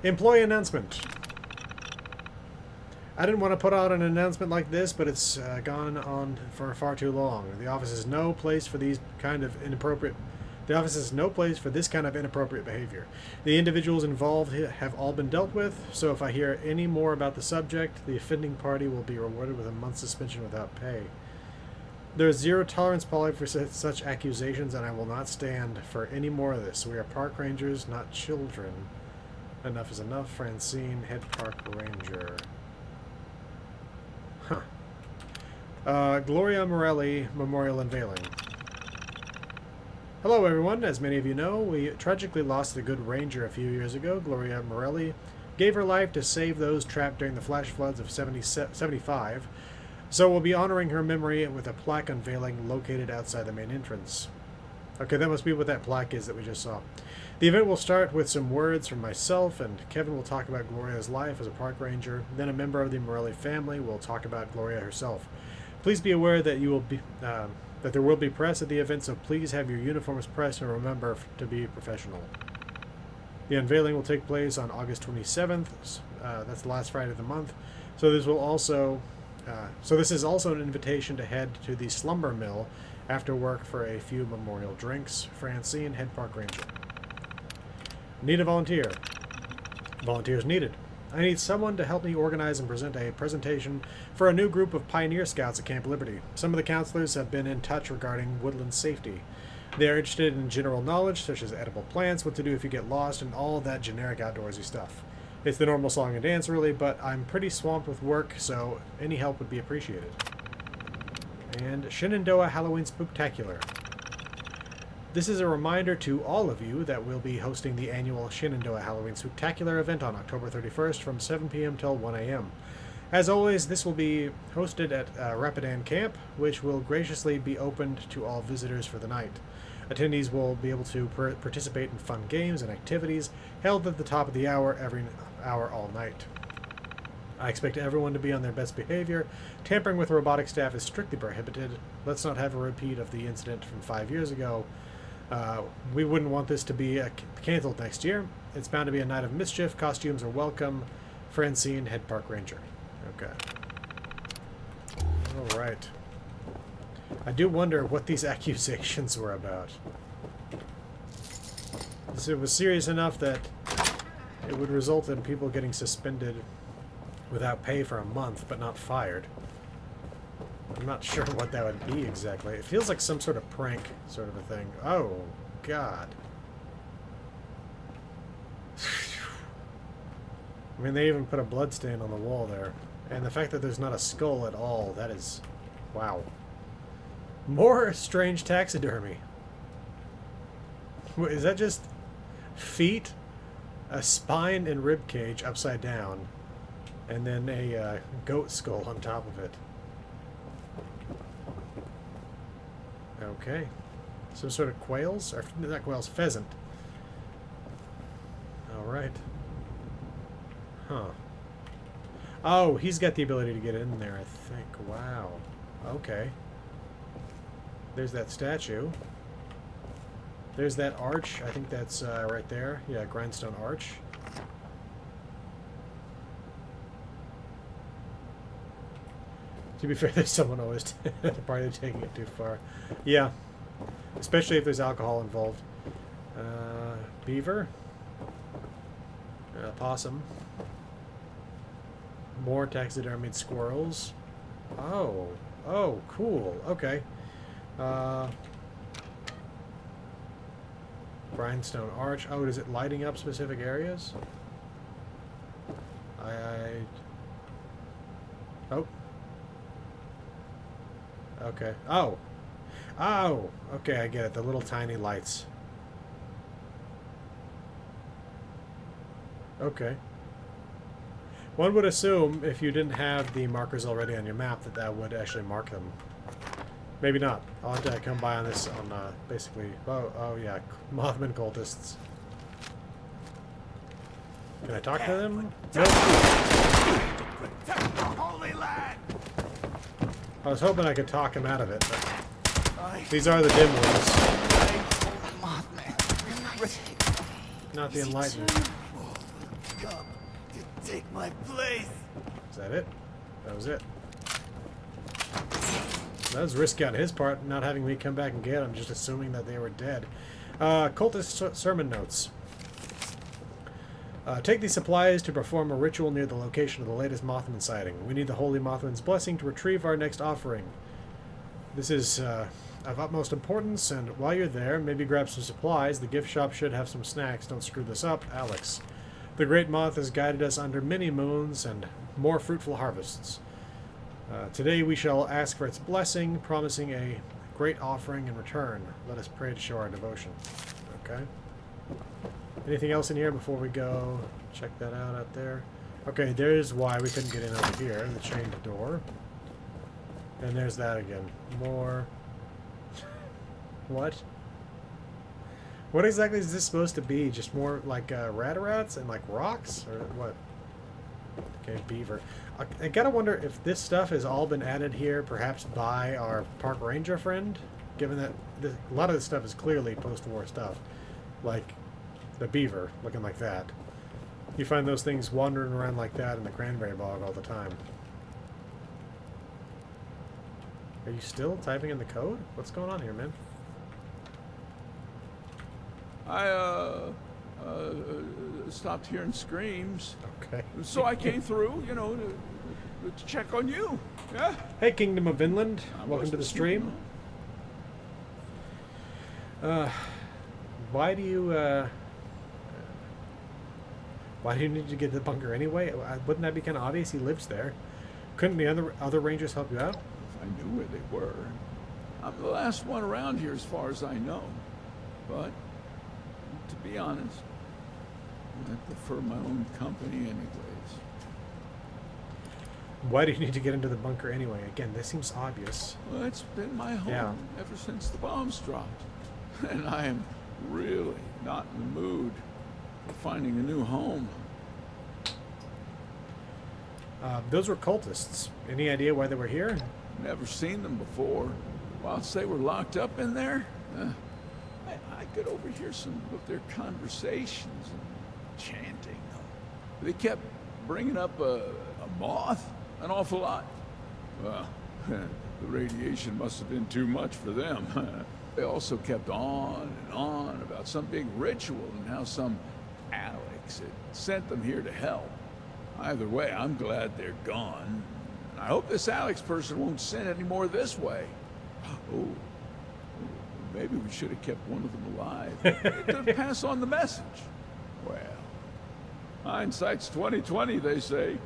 Employee announcement. I didn't want to put out an announcement like this, but it's gone on for far too long. The office is no place for these kind of inappropriate... The office is no place for this kind of inappropriate behavior. The individuals involved have all been dealt with, so if I hear any more about the subject, the offending party will be rewarded with a month's suspension without pay. There is zero tolerance policy for such accusations, and I will not stand for any more of this. We are park rangers, not children. Enough is enough. Francine, head park ranger. Huh. Gloria Morelli Memorial Unveiling. Hello everyone. As many of you know, we tragically lost a good ranger a few years ago. Gloria Morelli gave her life to save those trapped during the flash floods of 75. So we'll be honoring her memory with a plaque unveiling located outside the main entrance. Okay, that must be what that plaque is that we just saw. The event will start with some words from myself, and Kevin will talk about Gloria's life as a park ranger. Then a member of the Morelli family will talk about Gloria herself. Please be aware that you will be that there will be press at the event, so please have your uniforms pressed and remember to be professional. The unveiling will take place on August 27th. That's the last Friday of the month. So this will also, this is also an invitation to head to the Slumber Mill after work for a few memorial drinks. Francine, head park ranger. Need a volunteer. Volunteers needed. I need someone to help me organize and present a presentation for a new group of Pioneer Scouts at Camp Liberty. Some of the counselors have been in touch regarding woodland safety. They are interested in general knowledge, such as edible plants, what to do if you get lost, and all that generic outdoorsy stuff. It's the normal song and dance, really, but I'm pretty swamped with work, so any help would be appreciated. And Shenandoah Halloween Spooktacular. This is a reminder to all of you that we'll be hosting the annual Shenandoah Halloween Spooktacular event on October 31st from 7 p.m. till 1 a.m. As always, this will be hosted at Rapidan Camp, which will graciously be opened to all visitors for the night. Attendees will be able to participate in fun games and activities held at the top of the hour every hour all night. I expect everyone to be on their best behavior. Tampering with robotic staff is strictly prohibited. Let's not have a repeat of the incident from 5 years ago. We wouldn't want this to be canceled next year. It's bound to be a night of mischief. Costumes are welcome. Francine, head park ranger. Okay. All right. I do wonder what these accusations were about. It was serious enough that it would result in people getting suspended without pay for a month, but not fired. I'm not sure what that would be exactly. It feels like some sort of prank sort of a thing. Oh, God. I mean, they even put a blood stain on the wall there. And the fact that there's not a skull at all, that is... Wow. More strange taxidermy. Is that just feet, a spine and rib cage upside down, and then a goat skull on top of it? Okay. Some sort of quails? Or not quails, pheasant. Alright. Huh. Oh, he's got the ability to get in there, I think. Wow. Okay. There's that statue. There's that arch. I think that's right there. Yeah, grindstone arch. To be fair, there's someone always at the party taking it too far. Yeah. Especially if there's alcohol involved. Beaver. Possum. More taxidermied squirrels. Oh. Oh, cool. Okay. Grindstone arch. Oh, is it lighting up specific areas? Oh. Okay. Oh. Oh! Okay, I get it. The little tiny lights. Okay. One would assume if you didn't have the markers already on your map that that would actually mark them. Maybe not. I'll have to come by on this on basically... Oh yeah. Mothman cultists. Can I talk to them? Nope. I was hoping I could talk him out of it, but these are the dim ones. Not the enlightened. Come to take my place. Is that it? That was it. That was risky on his part, not having me come back and get them, just assuming that they were dead. Cultist sermon notes. Take these supplies to perform a ritual near the location of the latest Mothman sighting. We need the Holy Mothman's blessing to retrieve our next offering. This is of utmost importance, and while you're there, maybe grab some supplies. The gift shop should have some snacks. Don't screw this up, Alex. The Great Moth has guided us under many moons and more fruitful harvests. Today we shall ask for its blessing, promising a great offering in return. Let us pray to show our devotion. Okay. Anything else in here before we go? Check that out there. Okay, there's why we couldn't get in over here. The chained door. And there's that again. More. What? What exactly is this supposed to be? Just more like rat-a-rats and like rocks? Or what? Okay, beaver. I gotta wonder if this stuff has all been added here, perhaps by our park ranger friend, given that a lot of this stuff is clearly post-war stuff. Like the beaver, looking like that. You find those things wandering around like that in the cranberry bog all the time. Are you still typing in the code? What's going on here, man? I stopped hearing screams. Okay. So I came through, you know, to check on you. Yeah? Hey, Kingdom of Vinland. Welcome to the stream. Why do you need to get to the bunker anyway? Wouldn't that be kind of obvious? He lives there. Couldn't the other rangers help you out? If I knew where they were. I'm the last one around here as far as I know. But, to be honest, I prefer my own company anyways. Why do you need to get into the bunker anyway? Again, this seems obvious. Well, it's been my home ever since the bombs dropped. And I am really not in the mood for finding a new home. Those were cultists. Any idea why they were here? Never seen them before. Whilst they were locked up in there, I could overhear some of their conversations and chanting. They kept bringing up a moth an awful lot. Well, the radiation must have been too much for them. They also kept on and on about some big ritual and how some Alex had sent them here to help. Either way, I'm glad they're gone. I hope this Alex person won't send any more this way. Oh, maybe we should have kept one of them alive to pass on the message. Well, hindsight's 20/20, they say.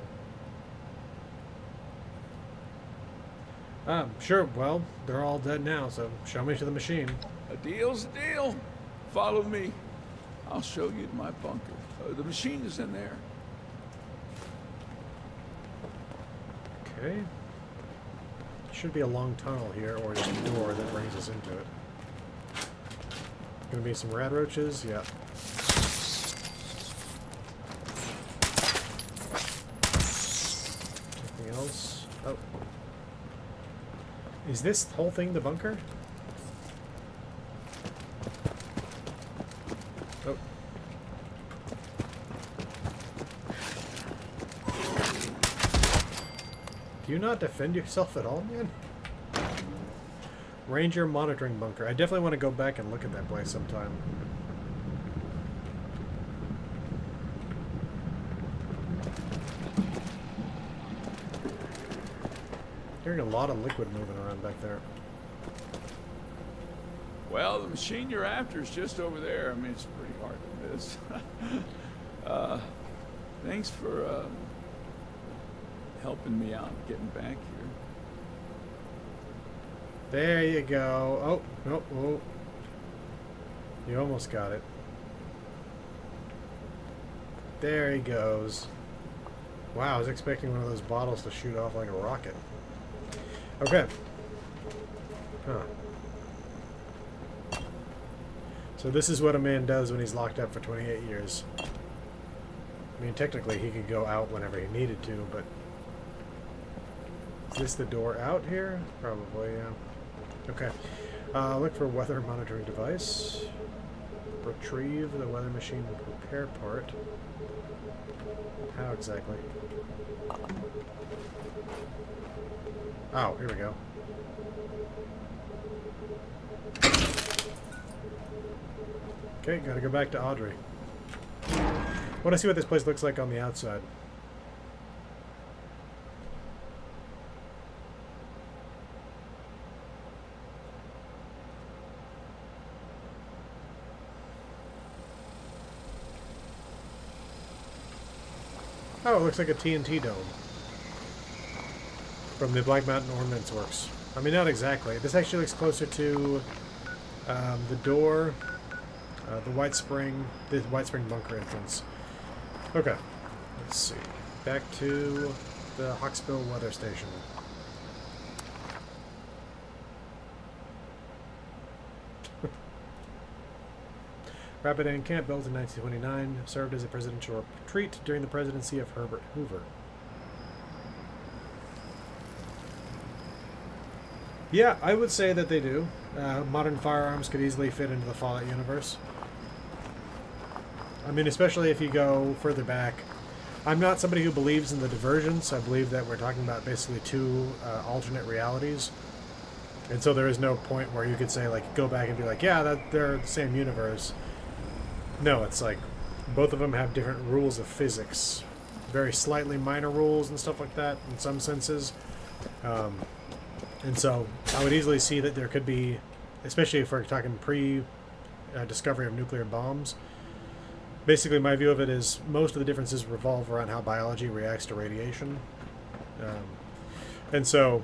Sure. Well, they're all dead now, so show me to the machine. A deal's a deal. Follow me. I'll show you to my bunker. The machine is in there. Okay. Should be a long tunnel here, or just a door that brings us into it. Gonna be some rat roaches? Yeah. Anything else? Oh. Is this whole thing the bunker? Oh. Do you not defend yourself at all, man? Ranger monitoring bunker. I definitely want to go back and look at that place sometime. Hearing a lot of liquid moving around back there. Well, the machine you're after is just over there. I mean, it's pretty hard to miss. Thanks for helping me out getting back here. There you go. Oh, no, oh. You almost got it. There he goes. Wow, I was expecting one of those bottles to shoot off like a rocket. Okay. Huh. So this is what a man does when he's locked up for 28 years. I mean, technically he could go out whenever he needed to, but... Is this the door out here? Probably, yeah. Okay. Look for weather monitoring device. Retrieve the weather machine repair part. How exactly? Oh, here we go. Okay, gotta go back to Audrey. I want to see what this place looks like on the outside. Oh, it looks like a TNT dome from the Black Mountain Ordnance Works. I mean, not exactly. This actually looks closer to the door, the White Spring bunker entrance. Okay, let's see. Back to the Hawksbill weather station. Rapidan Camp, built in 1929, served as a presidential retreat during the presidency of Herbert Hoover. Yeah, I would say that they do. Modern firearms could easily fit into the Fallout universe. I mean, especially if you go further back. I'm not somebody who believes in the divergence. I believe that we're talking about basically two alternate realities. And so there is no point where you could say, like, go back and be like, yeah, they're the same universe. No, it's like both of them have different rules of physics. Very slightly minor rules and stuff like that in some senses. And so I would easily see that there could be, especially if we're talking pre-discovery of nuclear bombs. Basically, my view of it is most of the differences revolve around how biology reacts to radiation. And so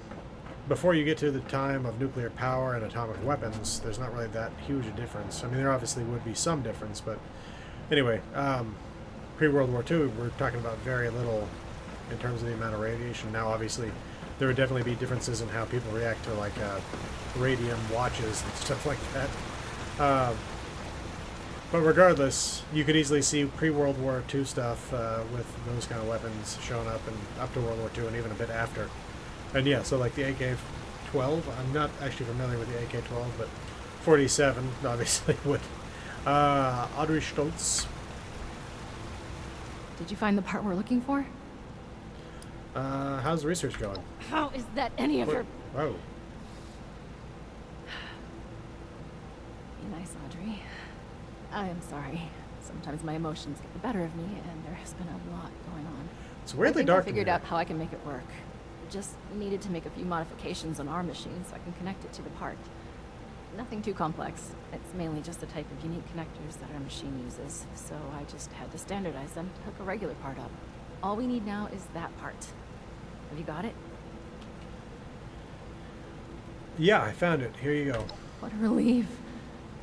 before you get to the time of nuclear power and atomic weapons, there's not really that huge a difference. I mean, there obviously would be some difference, but anyway, pre-World War II, we're talking about very little in terms of the amount of radiation. Now, obviously, there would definitely be differences in how people react to, like, radium watches and stuff like that. But regardless, you could easily see pre-World War II stuff with those kind of weapons showing up and up to World War II and even a bit after. And yeah, so like the AK-12, I'm not actually familiar with the AK-12, but 47 obviously would. Audrey Stoltz. Did you find the part we're looking for? How's the research going? How is that any of your... Whoa. Be nice, Audrey. I am sorry. Sometimes my emotions get the better of me, and there has been a lot going on. It's weirdly I dark. I figured out how I can make it work. Just needed to make a few modifications on our machine so I can connect it to the part. Nothing too complex. It's mainly just the type of unique connectors that our machine uses, so I just had to standardize them to hook a regular part up. All we need now is that part. Have you got it? Yeah, I found it. Here you go. What a relief.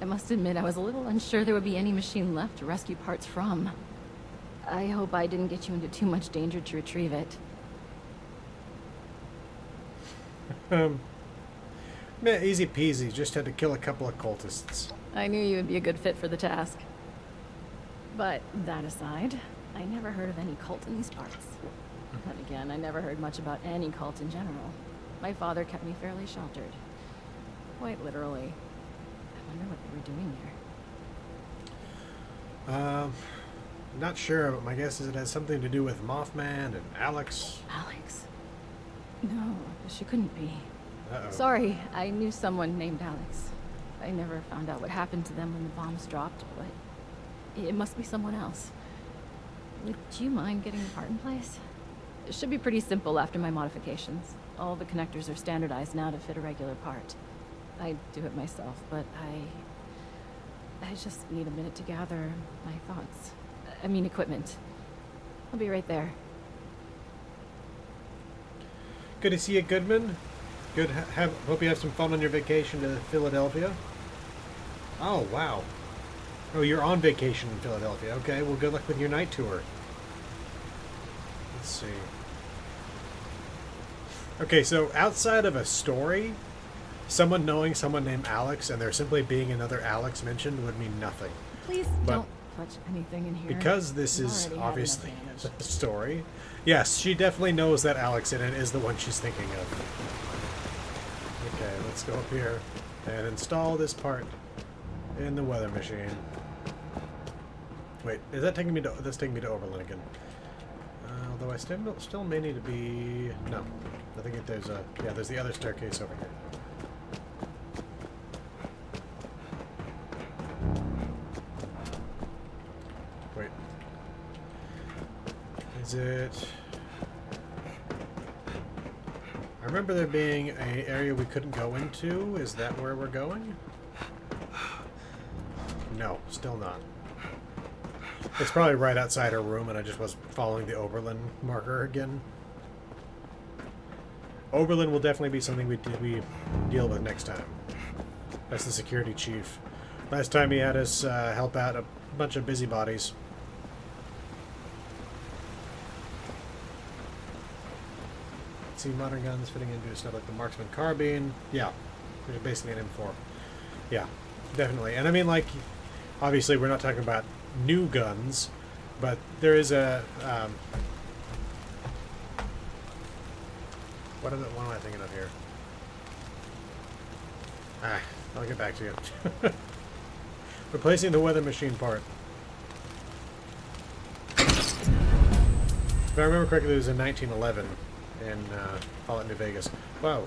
I must admit I was a little unsure there would be any machine left to rescue parts from. I hope I didn't get you into too much danger to retrieve it. Man, easy peasy. Just had to kill a couple of cultists. I knew you would be a good fit for the task. But that aside, I never heard of any cult in these parts. Then again, I never heard much about any cult in general. My father kept me fairly sheltered. Quite literally. I wonder what they were doing there. Not sure, but my guess is it has something to do with Mothman and Alex. Alex? No, she couldn't be. Uh-oh. Sorry, I knew someone named Alex. I never found out what happened to them when the bombs dropped, but it must be someone else. Would you mind getting the part in place? It should be pretty simple after my modifications. All the connectors are standardized now to fit a regular part. I do it myself, but I just need a minute to gather my thoughts. I mean equipment. I'll be right there. Good to see you, Goodman. Good. Hope you have some fun on your vacation to Philadelphia. Oh, wow. Oh, you're on vacation in Philadelphia. Okay, well, good luck with your night tour. Let's see. Okay, so outside of a story, someone knowing someone named Alex and there simply being another Alex mentioned would mean nothing. Please But don't touch anything in here. because this I've is already had obviously enough a damage. story, yes, she definitely knows that Alex in it is the one she's thinking of. Okay, let's go up here and install this part in the weather machine. Wait, is that taking me to? That's taking me to Oberlin again. Although I still may need to be. No, I think there's a. Yeah, there's the other staircase over here. Wait, is it? I remember there being an area we couldn't go into. Is that where we're going? No, still not. It's probably right outside her room, and I just was following the Oberlin marker again. Oberlin will definitely be something we deal with next time. That's the security chief. Last time he had us help out a bunch of busybodies. Let's see, modern guns fitting into stuff like the marksman carbine. Yeah, which is basically an M4. Yeah, definitely. And I mean, like, obviously we're not talking about new guns, but there is a what am I thinking of here? I'll get back to you. Replacing the weather machine part. If I remember correctly, it was in 1911 in Fallout New Vegas. Wow.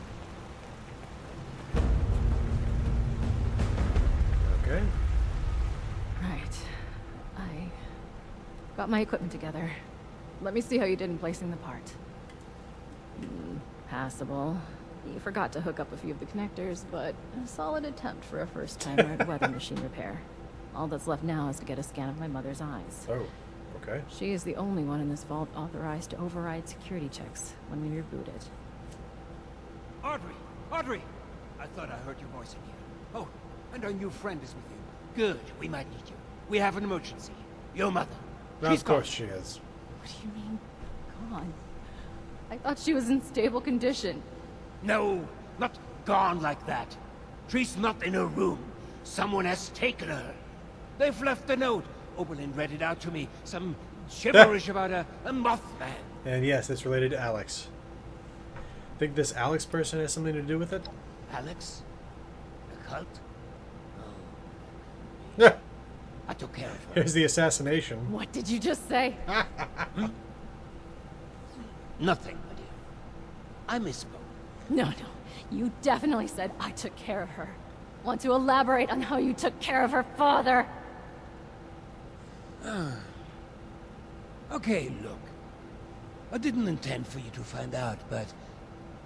Okay. Right. I got my equipment together. Let me see how you did in placing the part. Passable. You forgot to hook up a few of the connectors, but a solid attempt for a first-timer at weather machine repair. All that's left now is to get a scan of my mother's eyes. Oh, okay. She is the only one in this vault authorized to override security checks when we reboot it. Audrey! Audrey! I thought I heard your voice in here. Oh, and our new friend is with you. Good, we might need you. We have an emergency. Your mother. Now, She's of course gone. she is. What do you mean, gone? I thought she was in stable condition. No, not gone like that. She's not in her room. Someone has taken her. They've left a note. Oberlin read it out to me. Some gibberish about a Mothman. And yes, it's related to Alex. Think this Alex person has something to do with it? Alex? A cult? Yeah. I took care of her. Here's the assassination. What did you just say? Nothing, my dear. I misspoke. No. You definitely said I took care of her. Want to elaborate on how you took care of her father? Okay, look. I didn't intend for you to find out, but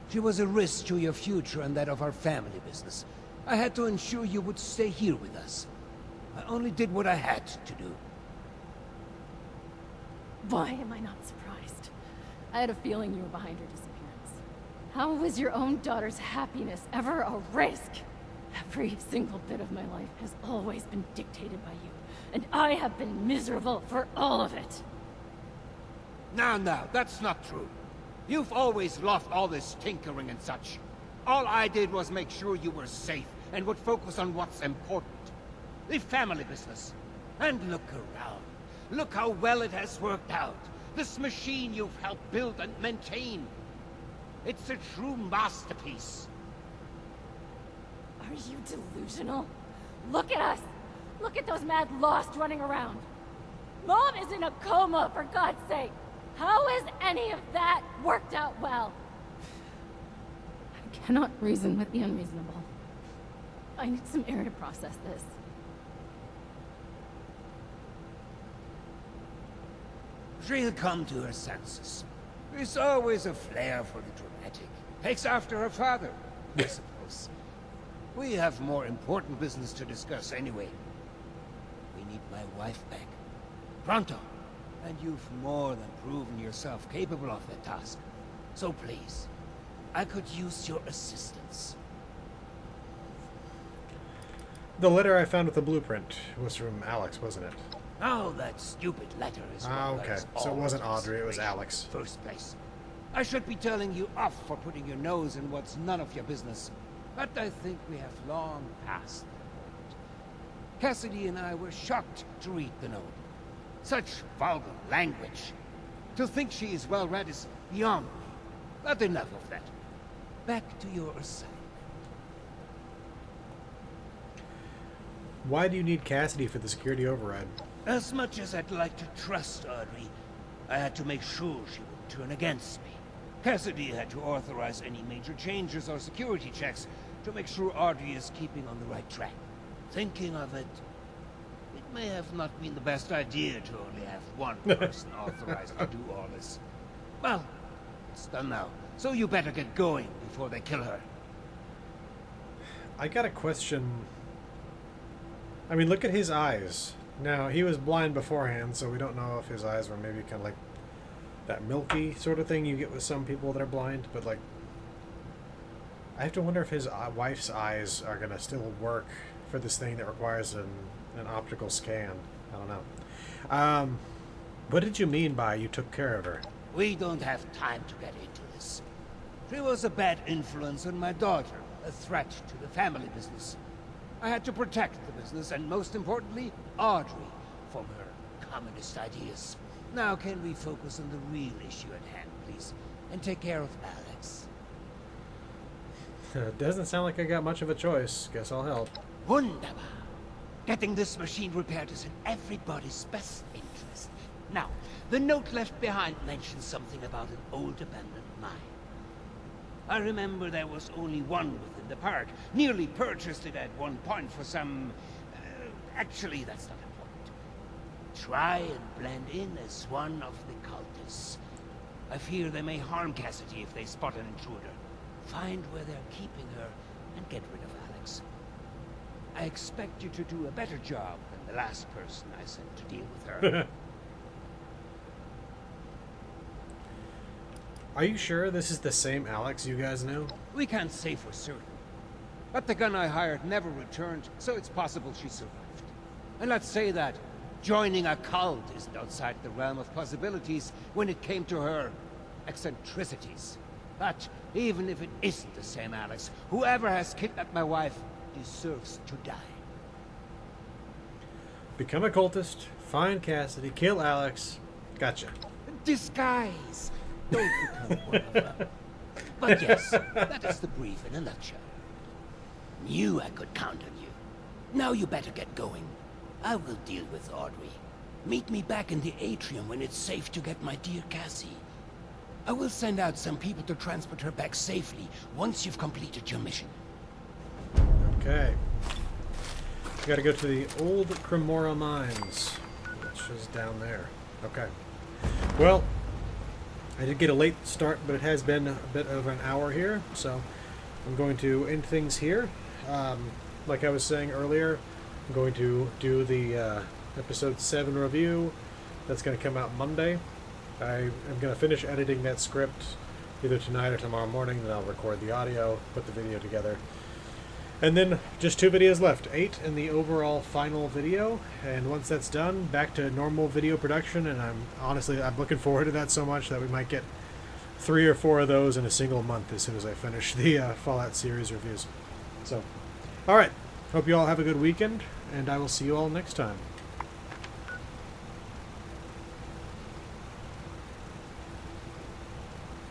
she was a risk to your future and that of our family business. I had to ensure you would stay here with us. I only did what I had to do. Why am I not surprised? I had a feeling you were behind her disappearance. How was your own daughter's happiness ever a risk? Every single bit of my life has always been dictated by you, and I have been miserable for all of it. Now, that's not true. You've always loved all this tinkering and such. All I did was make sure you were safe and would focus on what's important. The family business. And look around. Look how well it has worked out. This machine you've helped build and maintain. It's a true masterpiece. Are you delusional? Look at us! Look at those mad lost running around! Mom is in a coma, for God's sake! How has any of that worked out well? I cannot reason with the unreasonable. I need some air to process this. She'll come to her senses. There's always a flair for the dramatic. Takes after her father, I suppose. We have more important business to discuss anyway. We need my wife back. Pronto. And you've more than proven yourself capable of that task. So please, I could use your assistance. The letter I found with the blueprint was from Alex, wasn't it? Oh, that stupid letter is Ah, what okay. lies So it all wasn't this Audrey, it was race in Alex. the First place. I should be telling you off for putting your nose in what's none of your business. But I think we have long passed that point. Cassidy and I were shocked to read the note. Such vulgar language. To think she is well read is beyond me. But enough of that. Back to your assignment. Why do you need Cassidy for the security override? As much as I'd like to trust Audrey, I had to make sure she wouldn't turn against me. Cassidy had to authorize any major changes or security checks to make sure Audrey is keeping on the right track. Thinking of it, it may have not been the best idea to only have one person authorized to do all this. Well, it's done now, so you better get going before they kill her. I got a question. I mean, look at his eyes. Now, he was blind beforehand, so we don't know if his eyes were maybe kind of like that milky sort of thing you get with some people that are blind, but like, I have to wonder if his wife's eyes are going to still work for this thing that requires an optical scan. I don't know. What did you mean by you took care of her? We don't have time to get into this. She was a bad influence on my daughter, a threat to the family business. I had to protect the business, and most importantly, Audrey, from her communist ideas. Now can we focus on the real issue at hand, please, and take care of Alex? Doesn't sound like I got much of a choice. Guess I'll help. Wunderbar. Getting this machine repaired is in everybody's best interest. Now, the note left behind mentions something about an old abandoned mine. I remember there was only one within the park. Nearly purchased it at one point for some... actually, that's not important. Try and blend in as one of the cultists. I fear they may harm Cassidy if they spot an intruder. Find where they're keeping her and get rid of Alex. I expect you to do a better job than the last person I sent to deal with her. Are you sure this is the same Alex you guys knew? We can't say for certain. But the gun I hired never returned, so it's possible she survived. And let's say that joining a cult isn't outside the realm of possibilities when it came to her eccentricities. But even if it isn't the same Alex, whoever has kidnapped my wife deserves to die. Become a cultist, find Cassidy, kill Alex. Gotcha. Disguise! Don't become one of them. But yes, that is the brief in a nutshell. Knew I could count on you. Now you better get going. I will deal with Audrey. Meet me back in the atrium when it's safe to get my dear Cassie. I will send out some people to transport her back safely once you've completed your mission. Okay. We gotta go to the old Cremora mines, which is down there. Okay. Well, I did get a late start, but it has been a bit over an hour here, so I'm going to end things here. Like I was saying earlier, I'm going to do the episode 7 review. That's going to come out Monday. I am going to finish editing that script either tonight or tomorrow morning, then I'll record the audio, put the video together. And then just 2 videos left, 8 in the overall final video, and once that's done, back to normal video production, and I'm looking forward to that so much that we might get 3 or 4 of those in a single month as soon as I finish the Fallout series reviews. So, alright, hope you all have a good weekend, and I will see you all next time.